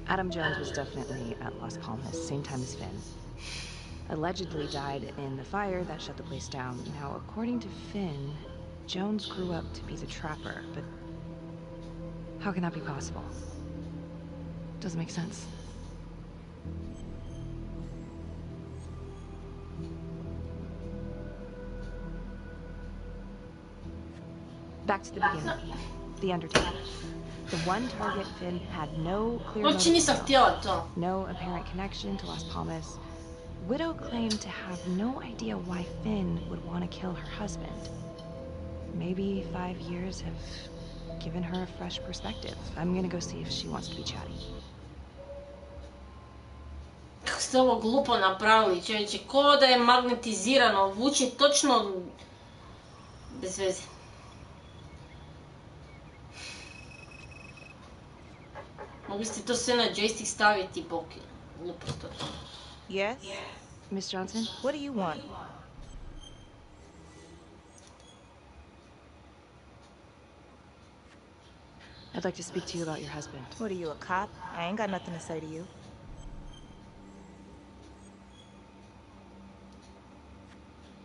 Speaker 4: Adam Jones was definitely at Las Palmas, same time as Finn. Allegedly died in the fire that shut the place down. Now, according to Finn, Jones grew up to be the Trapper, but how can that be possible? Doesn't make sense. Back to the beginning. The Undertaker. The one target Finn had no clear
Speaker 9: Uopće nisam htjela to.
Speaker 4: no apparent connection to Las Palmas. Widow claimed to have no idea why Finn would want to kill her husband. Maybe 5 years have given her a fresh perspective. I'm gonna go see if she wants to be chatty.
Speaker 9: Kako ste ovo glupo napravili, čovječe, ko da je magnetizirano, vuči točno bez veze. Mogli ste to sve na joystick staviti, bok, glupost to.
Speaker 5: Yes?
Speaker 4: Miss Johnson?
Speaker 5: What do you want?
Speaker 4: I'd like to speak to you about your husband.
Speaker 5: What are you, a cop? I ain't got nothing to say to you.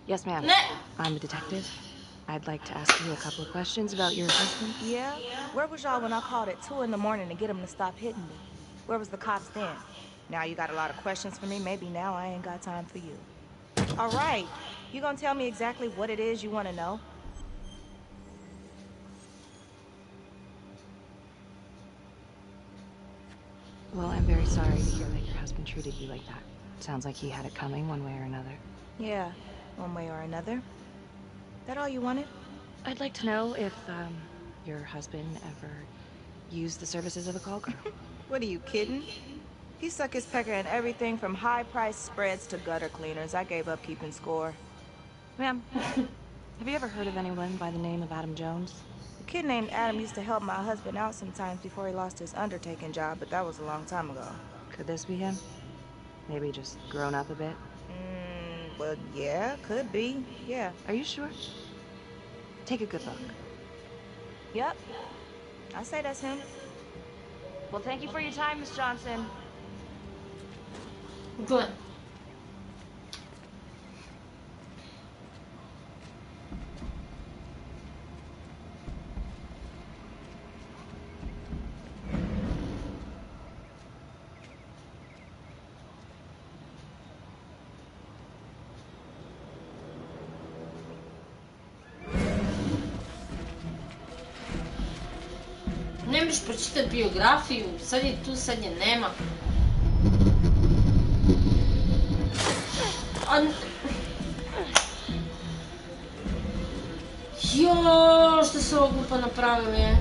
Speaker 4: Yes, ma'am. I'm a detective. I'd like to ask you a couple of questions about your husband.
Speaker 5: Yeah? Where was y'all when I called at 2 in the morning to get him to stop hitting me? Where was the cops then? Now you got a lot of questions for me. Maybe now I ain't got time for you. All right. You gonna tell me exactly what it is you want to know?
Speaker 4: Well, I'm very sorry to hear that your husband treated you like that. Sounds like he had it coming one way or another.
Speaker 5: Yeah, one way or another. That all you wanted?
Speaker 4: I'd like to know if, your husband ever used the services of a call girl.
Speaker 5: What are you kidding? He suck his pecker in everything from high-priced spreads to gutter cleaners. I gave up keeping score.
Speaker 4: Ma'am, have you ever heard of anyone by the name of Adam Jones?
Speaker 5: A kid named Adam used to help my husband out sometimes before he lost his undertaking job, but that was a long time ago.
Speaker 4: Could this be him? Maybe just grown up a bit?
Speaker 5: Well, yeah, could be. Yeah.
Speaker 4: Are you sure? Take a good look.
Speaker 5: Yep. I say that's him.
Speaker 4: Well, thank you for your time, Miss Johnson.
Speaker 9: Good. Ne biš pročitati biografiju, sad je tu, sad je nema. Joooo, što se ovo glupo napravili je.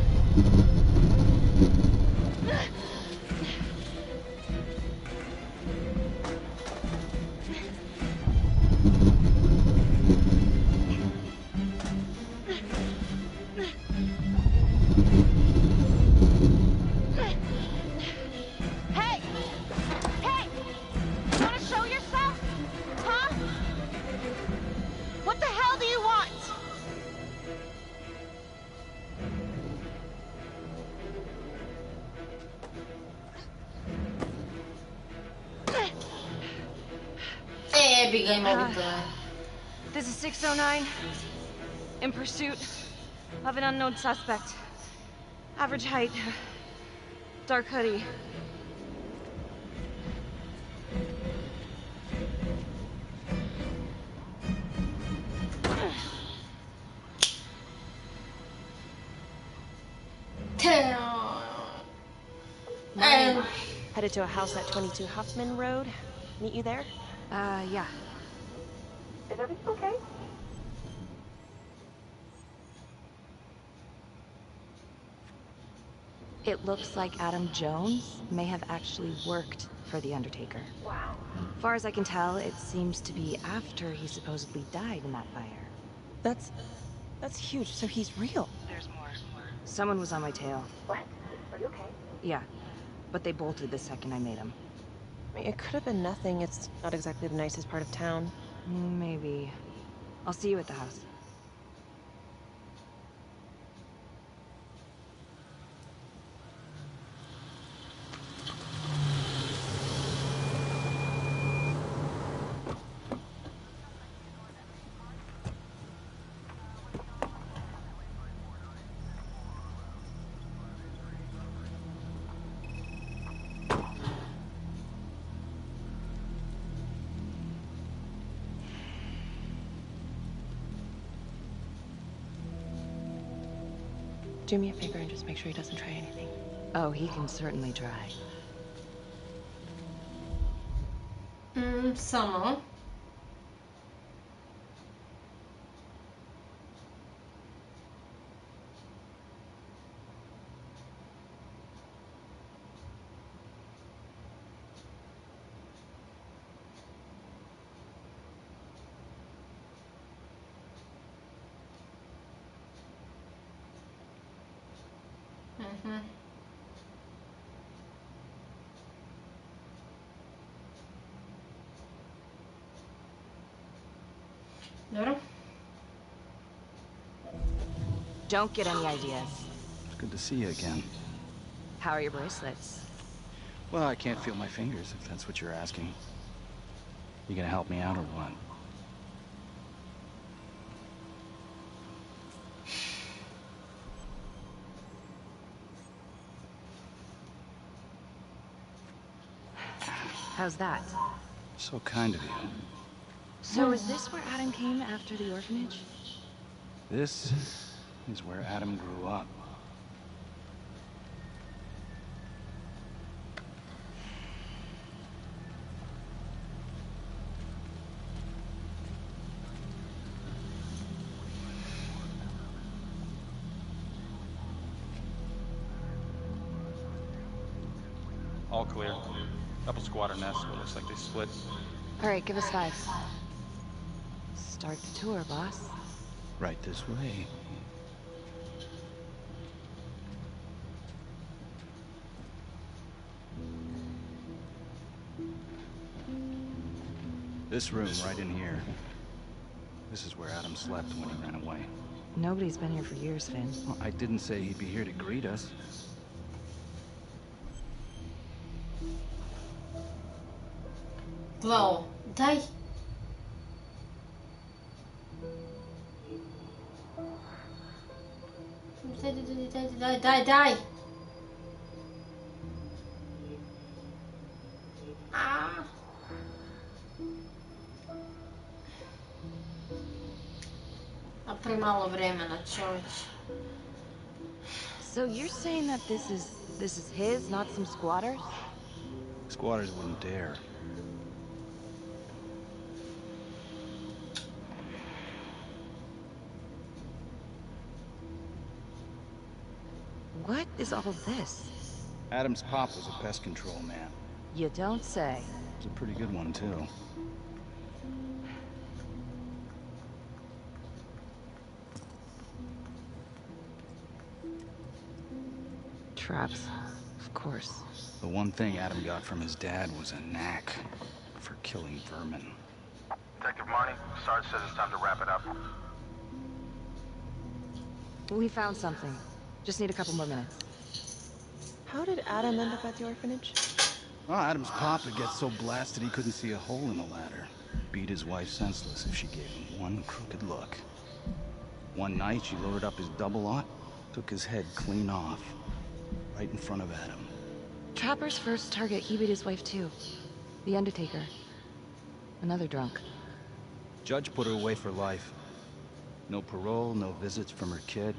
Speaker 4: This is 609. In pursuit of an unknown suspect. Average height. Dark hoodie.
Speaker 8: Headed to a house at 22 Huffman Road. Meet you there?
Speaker 4: Yeah.
Speaker 14: Is everything okay?
Speaker 4: It looks like Adam Jones may have actually worked for the Undertaker.
Speaker 14: Wow.
Speaker 4: Far as I can tell, it seems to be after he supposedly died in that fire.
Speaker 8: That's huge, so he's real.
Speaker 4: There's more. Someone was on my tail.
Speaker 14: What? Are you okay?
Speaker 4: Yeah, but they bolted the second I made them.
Speaker 8: I mean, it could have been nothing. It's not exactly the nicest part of town.
Speaker 4: Maybe. I'll see you at the house.
Speaker 8: Do me a favor and just make sure he doesn't try anything.
Speaker 4: Oh, he can certainly try.
Speaker 9: Samo. Dobro.
Speaker 4: Don't get any ideas.
Speaker 15: It's good to see you again.
Speaker 4: How are your bracelets?
Speaker 15: Well, I can't feel my fingers, if that's what you're asking. You gonna help me out or what?
Speaker 4: How's that?
Speaker 15: So kind of you.
Speaker 4: So is this where Adam came after the orphanage?
Speaker 15: This is where Adam grew up.
Speaker 17: All clear. Couple squatter nests, but looks like they split.
Speaker 4: All right, give us 5. Start the tour, boss.
Speaker 15: Right this way. This room right in here. This is where Adam slept when he ran away.
Speaker 4: Nobody's been here for years, Finn.
Speaker 15: Well, I didn't say he'd be here to greet us.
Speaker 9: Wow, daj. Daj. A. A premalo vremena, čovječ.
Speaker 4: So you're saying that this is his, not some squatters?
Speaker 15: Squatters wouldn't dare.
Speaker 4: What is all this?
Speaker 15: Adam's pop was a pest control man.
Speaker 4: You don't say.
Speaker 15: It's a pretty good one, too.
Speaker 4: Traps, of course.
Speaker 15: The one thing Adam got from his dad was a knack for killing vermin.
Speaker 11: Detective Marty, Sarge says it's time to wrap it up.
Speaker 4: We found something. Just need a couple more minutes.
Speaker 8: How did Adam end up at the orphanage?
Speaker 15: Well, Adam's pop would get so blasted he couldn't see a hole in the ladder. Beat his wife senseless if she gave him one crooked look. One night, she loaded up his double-aught, took his head clean off, right in front of Adam.
Speaker 4: Trapper's first target, he beat his wife too. The Undertaker. Another drunk.
Speaker 15: Judge put her away for life. No parole, no visits from her kid.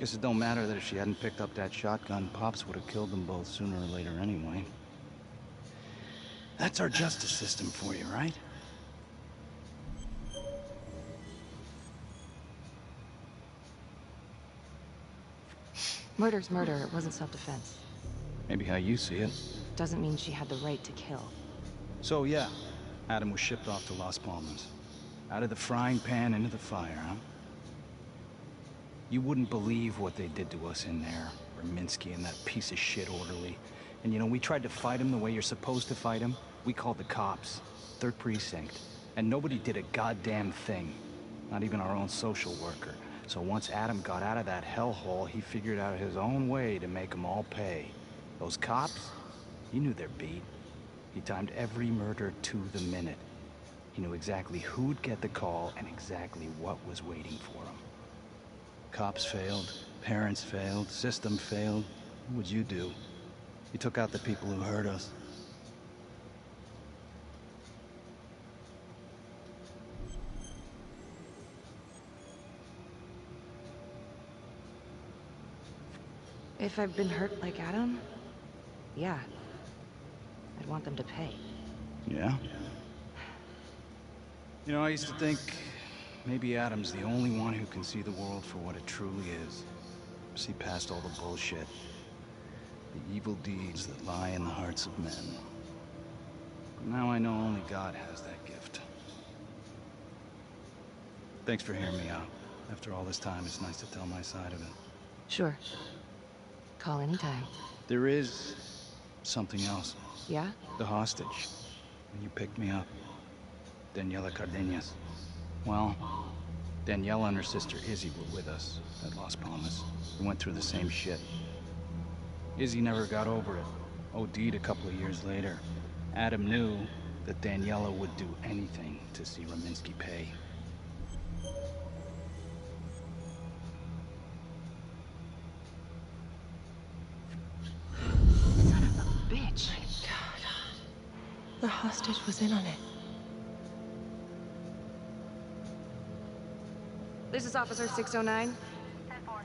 Speaker 15: Guess it don't matter that if she hadn't picked up that shotgun, Pops would have killed them both sooner or later anyway. That's our justice system for you, right?
Speaker 4: Murder's murder, it wasn't self-defense.
Speaker 15: Maybe how you see it.
Speaker 4: Doesn't mean she had the right to kill.
Speaker 15: So yeah, Adam was shipped off to Las Palmas. Out of the frying pan into the fire, huh? You wouldn't believe what they did to us in there. Raminsky and that piece of shit orderly. And you know, we tried to fight him the way you're supposed to fight him. We called the cops. 3rd Precinct. And nobody did a goddamn thing. Not even our own social worker. So once Adam got out of that hellhole, he figured out his own way to make them all pay. Those cops, he knew their beat. He timed every murder to the minute. He knew exactly who'd get the call and exactly what was waiting for him. Cops failed, parents failed, system failed. What would you do? He took out the people who hurt us.
Speaker 4: If I've been hurt like Adam, yeah. I'd want them to pay.
Speaker 15: Yeah? You know, I used to think maybe Adam's the only one who can see the world for what it truly is. See past all the bullshit. The evil deeds that lie in the hearts of men. But now I know only God has that gift. Thanks for hearing me out. After all this time, it's nice to tell my side of it.
Speaker 4: Sure. Call anytime.
Speaker 15: There is something else.
Speaker 4: Yeah?
Speaker 15: The hostage. When you picked me up. Daniela Cardenas. Well, Daniela and her sister Izzy were with us at Las Palmas. We went through the same shit. Izzy never got over it. OD'd a couple of years later. Adam knew that Daniela would do anything to see Raminsky pay.
Speaker 4: Son of a bitch.
Speaker 8: God. The hostage was in on it.
Speaker 4: This is Officer 609.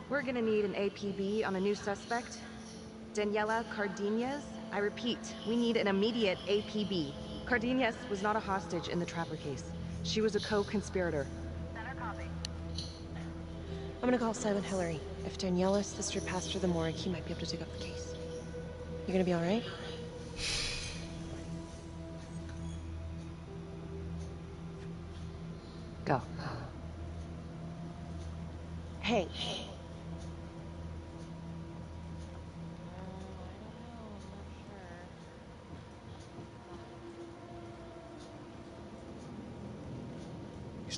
Speaker 4: We're gonna need an APB on a new suspect. Daniela Cardenas. I repeat, we need an immediate APB. Cardenas was not a hostage in the Trapper case. She was a co-conspirator.
Speaker 8: I'm gonna call Silent Hillary. If Daniela's sister passed through the morgue, he might be able to dig up the case. You gonna be all right?
Speaker 4: Go.
Speaker 8: Hey.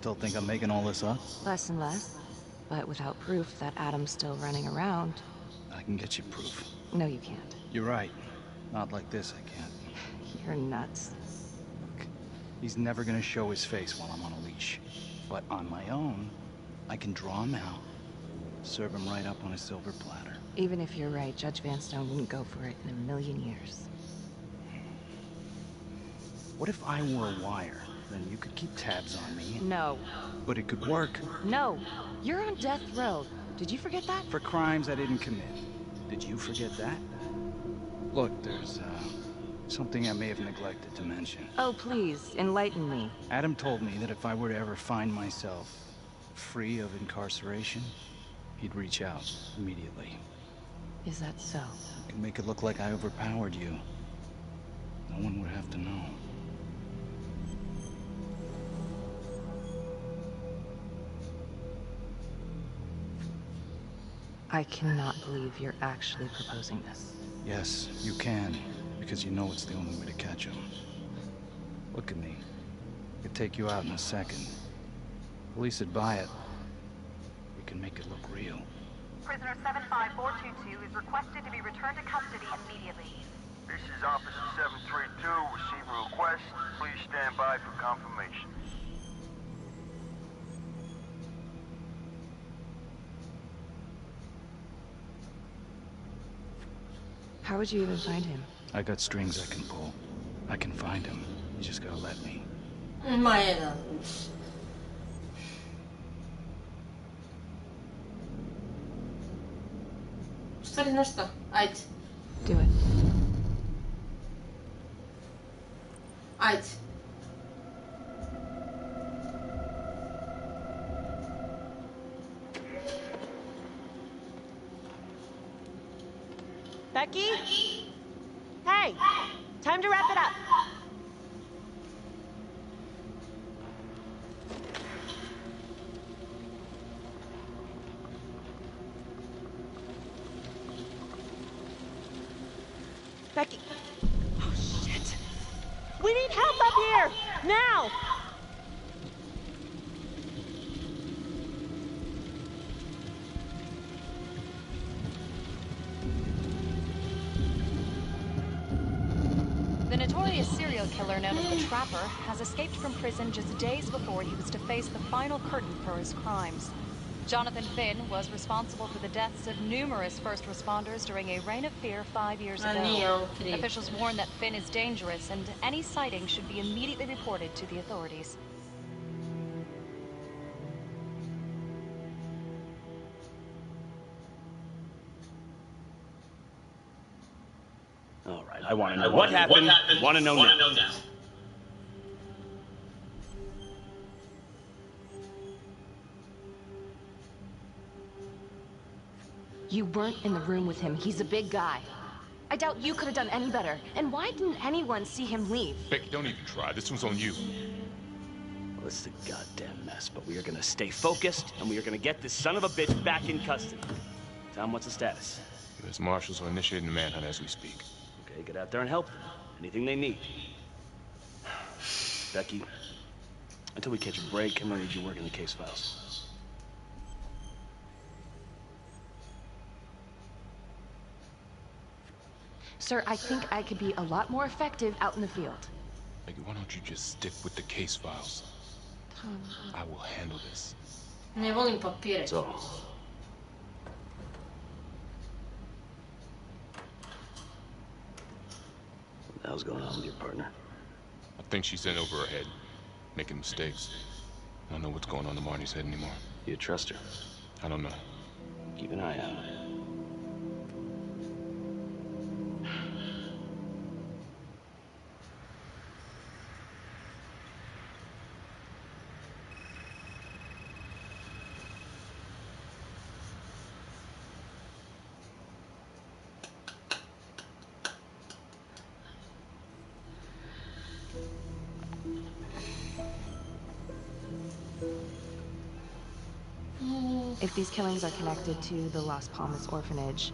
Speaker 15: still think I'm making all this up?
Speaker 4: Less and less. But without proof that Adam's still running around...
Speaker 15: I can get you proof.
Speaker 4: No, you can't.
Speaker 15: You're right. Not like this, I can't.
Speaker 4: You're nuts.
Speaker 15: Look, he's never gonna show his face while I'm on a leash. But on my own, I can draw him out, serve him right up on a silver platter.
Speaker 4: Even if you're right, Judge Vanstone wouldn't go for it in a million years.
Speaker 15: What if I wore a wire? Then you could keep tabs on me.
Speaker 4: No.
Speaker 15: But it could work.
Speaker 4: No. You're on death row. Did you forget that?
Speaker 15: For crimes I didn't commit. Did you forget that? Look, there's, something I may have neglected to mention.
Speaker 4: Oh, please, enlighten me.
Speaker 15: Adam told me that if I were to ever find myself free of incarceration, he'd reach out immediately.
Speaker 4: Is that so?
Speaker 15: It'd make it look like I overpowered you. No one would have to know.
Speaker 4: I cannot believe you're actually proposing this.
Speaker 15: Yes, you can, because you know it's the only way to catch him. Look at me. I could take you out in a second. Police would buy it. We can make it look real.
Speaker 2: Prisoner 75422 is requested to be returned to custody immediately.
Speaker 11: This is Officer 732, receiving request. Please stand by for confirmation.
Speaker 4: How would you even find him?
Speaker 15: I got strings I can pull. I can find him. You just gotta let me.
Speaker 9: Ma jedan. U stvari, znaš šta? Ajde.
Speaker 4: Do it.
Speaker 9: Ajde.
Speaker 8: Becky? Hey! Time to wrap it up. Becky. Oh, shit. We need help up here! Now!
Speaker 7: The notorious serial killer known as the Trapper has escaped from prison just days before he was to face the final curtain for his crimes. Jonathan Finn was responsible for the deaths of numerous first responders during a reign of fear 5 years ago. Officials warn that Finn is dangerous and any sighting should be immediately reported to the authorities.
Speaker 18: All right, I want to know what happened. Want to know now.
Speaker 4: You weren't in the room with him. He's a big guy. I doubt you could have done any better. And why didn't anyone see him leave?
Speaker 13: Becky, don't even try. This one's on you.
Speaker 18: Well, it's a goddamn mess, but we are gonna stay focused, and we are gonna get this son of a bitch back in custody. Tom, what's the status?
Speaker 13: U.S. Marshals are initiating the manhunt as we speak.
Speaker 18: Okay, get out there and help them. Anything they need. Becky, until we catch a break, I'm gonna need you working the case files.
Speaker 4: Sir, I think I could be a lot more effective out in the field.
Speaker 13: Becky, why don't you just stick with the case files?
Speaker 4: Tom.
Speaker 13: I will handle this.
Speaker 9: Ne volim papire.
Speaker 18: So. What the hell's going on with your partner?
Speaker 13: I think she's in over her head, making mistakes. I don't know what's going on in Marnie's head anymore.
Speaker 18: You trust her?
Speaker 13: I don't know.
Speaker 18: Keep an eye on her.
Speaker 4: If these killings are connected to the Las Palmas orphanage,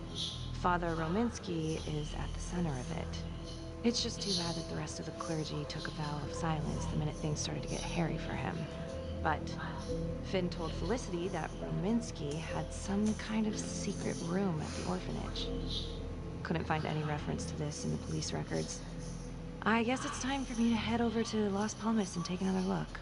Speaker 4: Father Rominsky is at the center of it. It's just too bad that the rest of the clergy took a vow of silence the minute things started to get hairy for him. But Finn told Felicity that Rominsky had some kind of secret room at the orphanage. Couldn't find any reference to this in the police records. I guess it's time for me to head over to Las Palmas and take another look.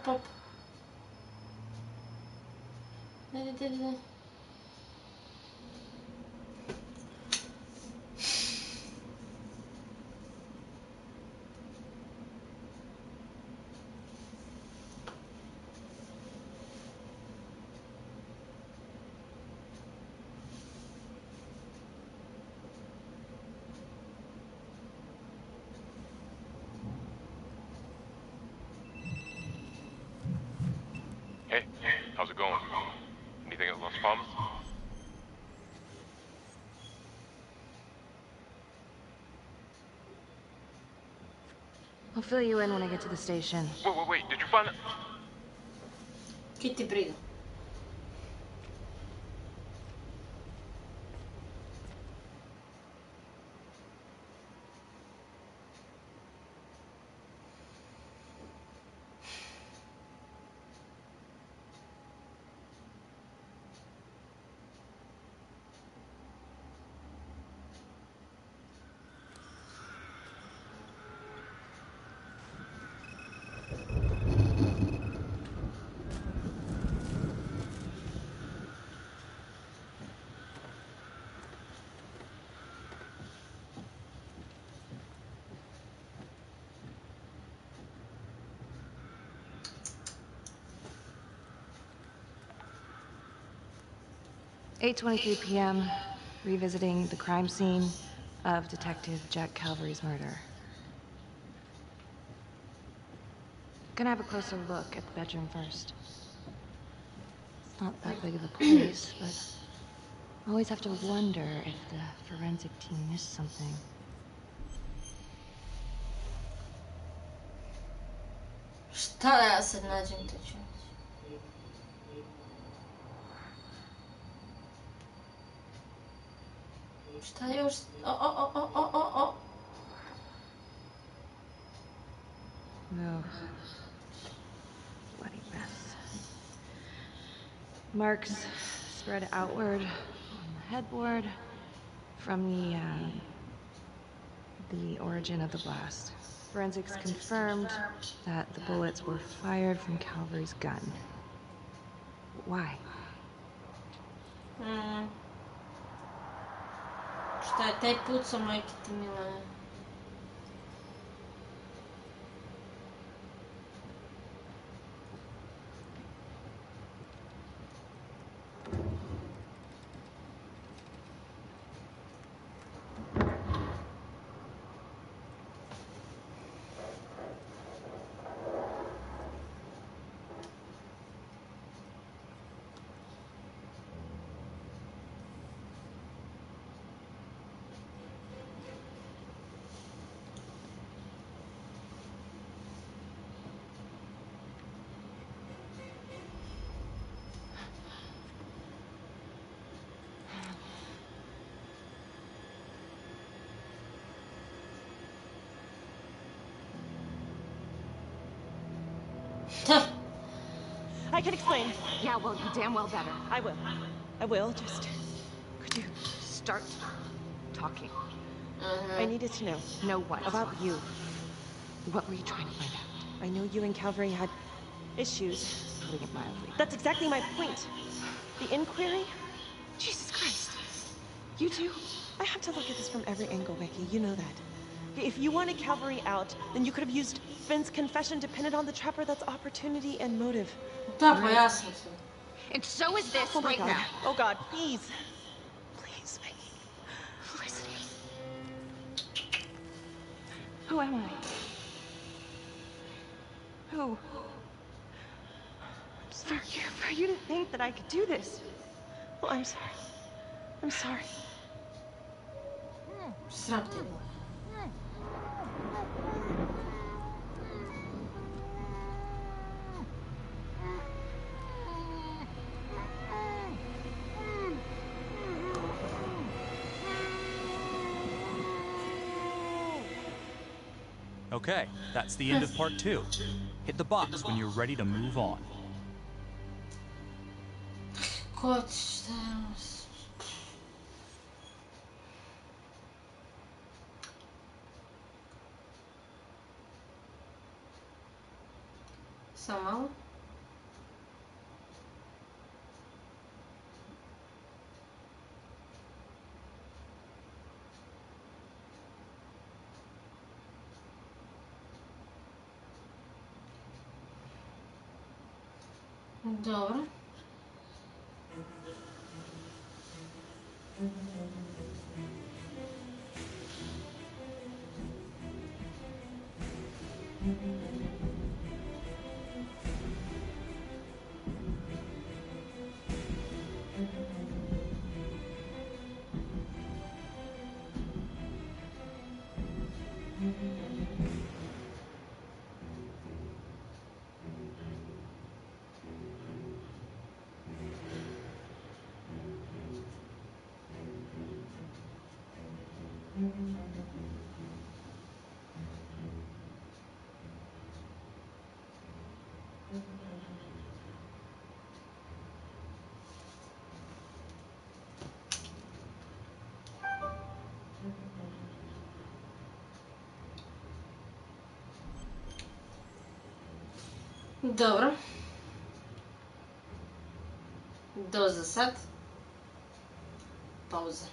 Speaker 9: Op. Nee.
Speaker 13: Hey, how's it going? Anything at Las Palmas?
Speaker 4: I'll fill you in when I get to the station.
Speaker 13: Wait, did you find it?
Speaker 9: Ки ти брига.
Speaker 4: "8:23 p.m., revisiting the crime scene of Detective Jack Calvary's murder. Gonna have a closer look at the bedroom first. It's not that big of a place, but I always have to wonder if the forensic team missed something.
Speaker 9: Šta da ja sad nađem te čovječe? Šta još? O.
Speaker 4: Ugh. Bloody mess. Marks spread outward on the headboard from the origin of the blast. Forensics confirmed that the bullets were fired from Calvary's gun. Why?
Speaker 9: Šta je taj pucao, majke ti Milane?
Speaker 8: I can explain.
Speaker 4: Yeah, well, you damn well better.
Speaker 8: I will. I will, just... Could you...
Speaker 4: Start talking.
Speaker 8: I needed to know.
Speaker 4: Know what?
Speaker 8: About you.
Speaker 4: What were you trying to find out?
Speaker 8: I know you and Calvary had issues.
Speaker 4: Putting it mildly.
Speaker 8: That's exactly my point. The inquiry?
Speaker 4: Jesus Christ. You too?
Speaker 8: I have to look at this from every angle, Becky. You know that. If you wanted Calvary out, then you could have used Finn's confession dependent on the Trapper. That's opportunity and motive.
Speaker 9: Da, pa jasno su.
Speaker 4: And so is this
Speaker 8: Oh my
Speaker 4: right
Speaker 8: God.
Speaker 4: now.
Speaker 8: Oh God, please. Please, Becky.
Speaker 4: Felicity. Who am I? Who? For you to think that I could do this.
Speaker 8: Oh, I'm sorry. I'm sorry.
Speaker 9: Sram te bilo.
Speaker 1: Okay, that's the end of part 2. Hit the box when you're ready to move on.
Speaker 9: Ko će šta... Samo malo. Dobro. Dobro. Doza sad. Pauza.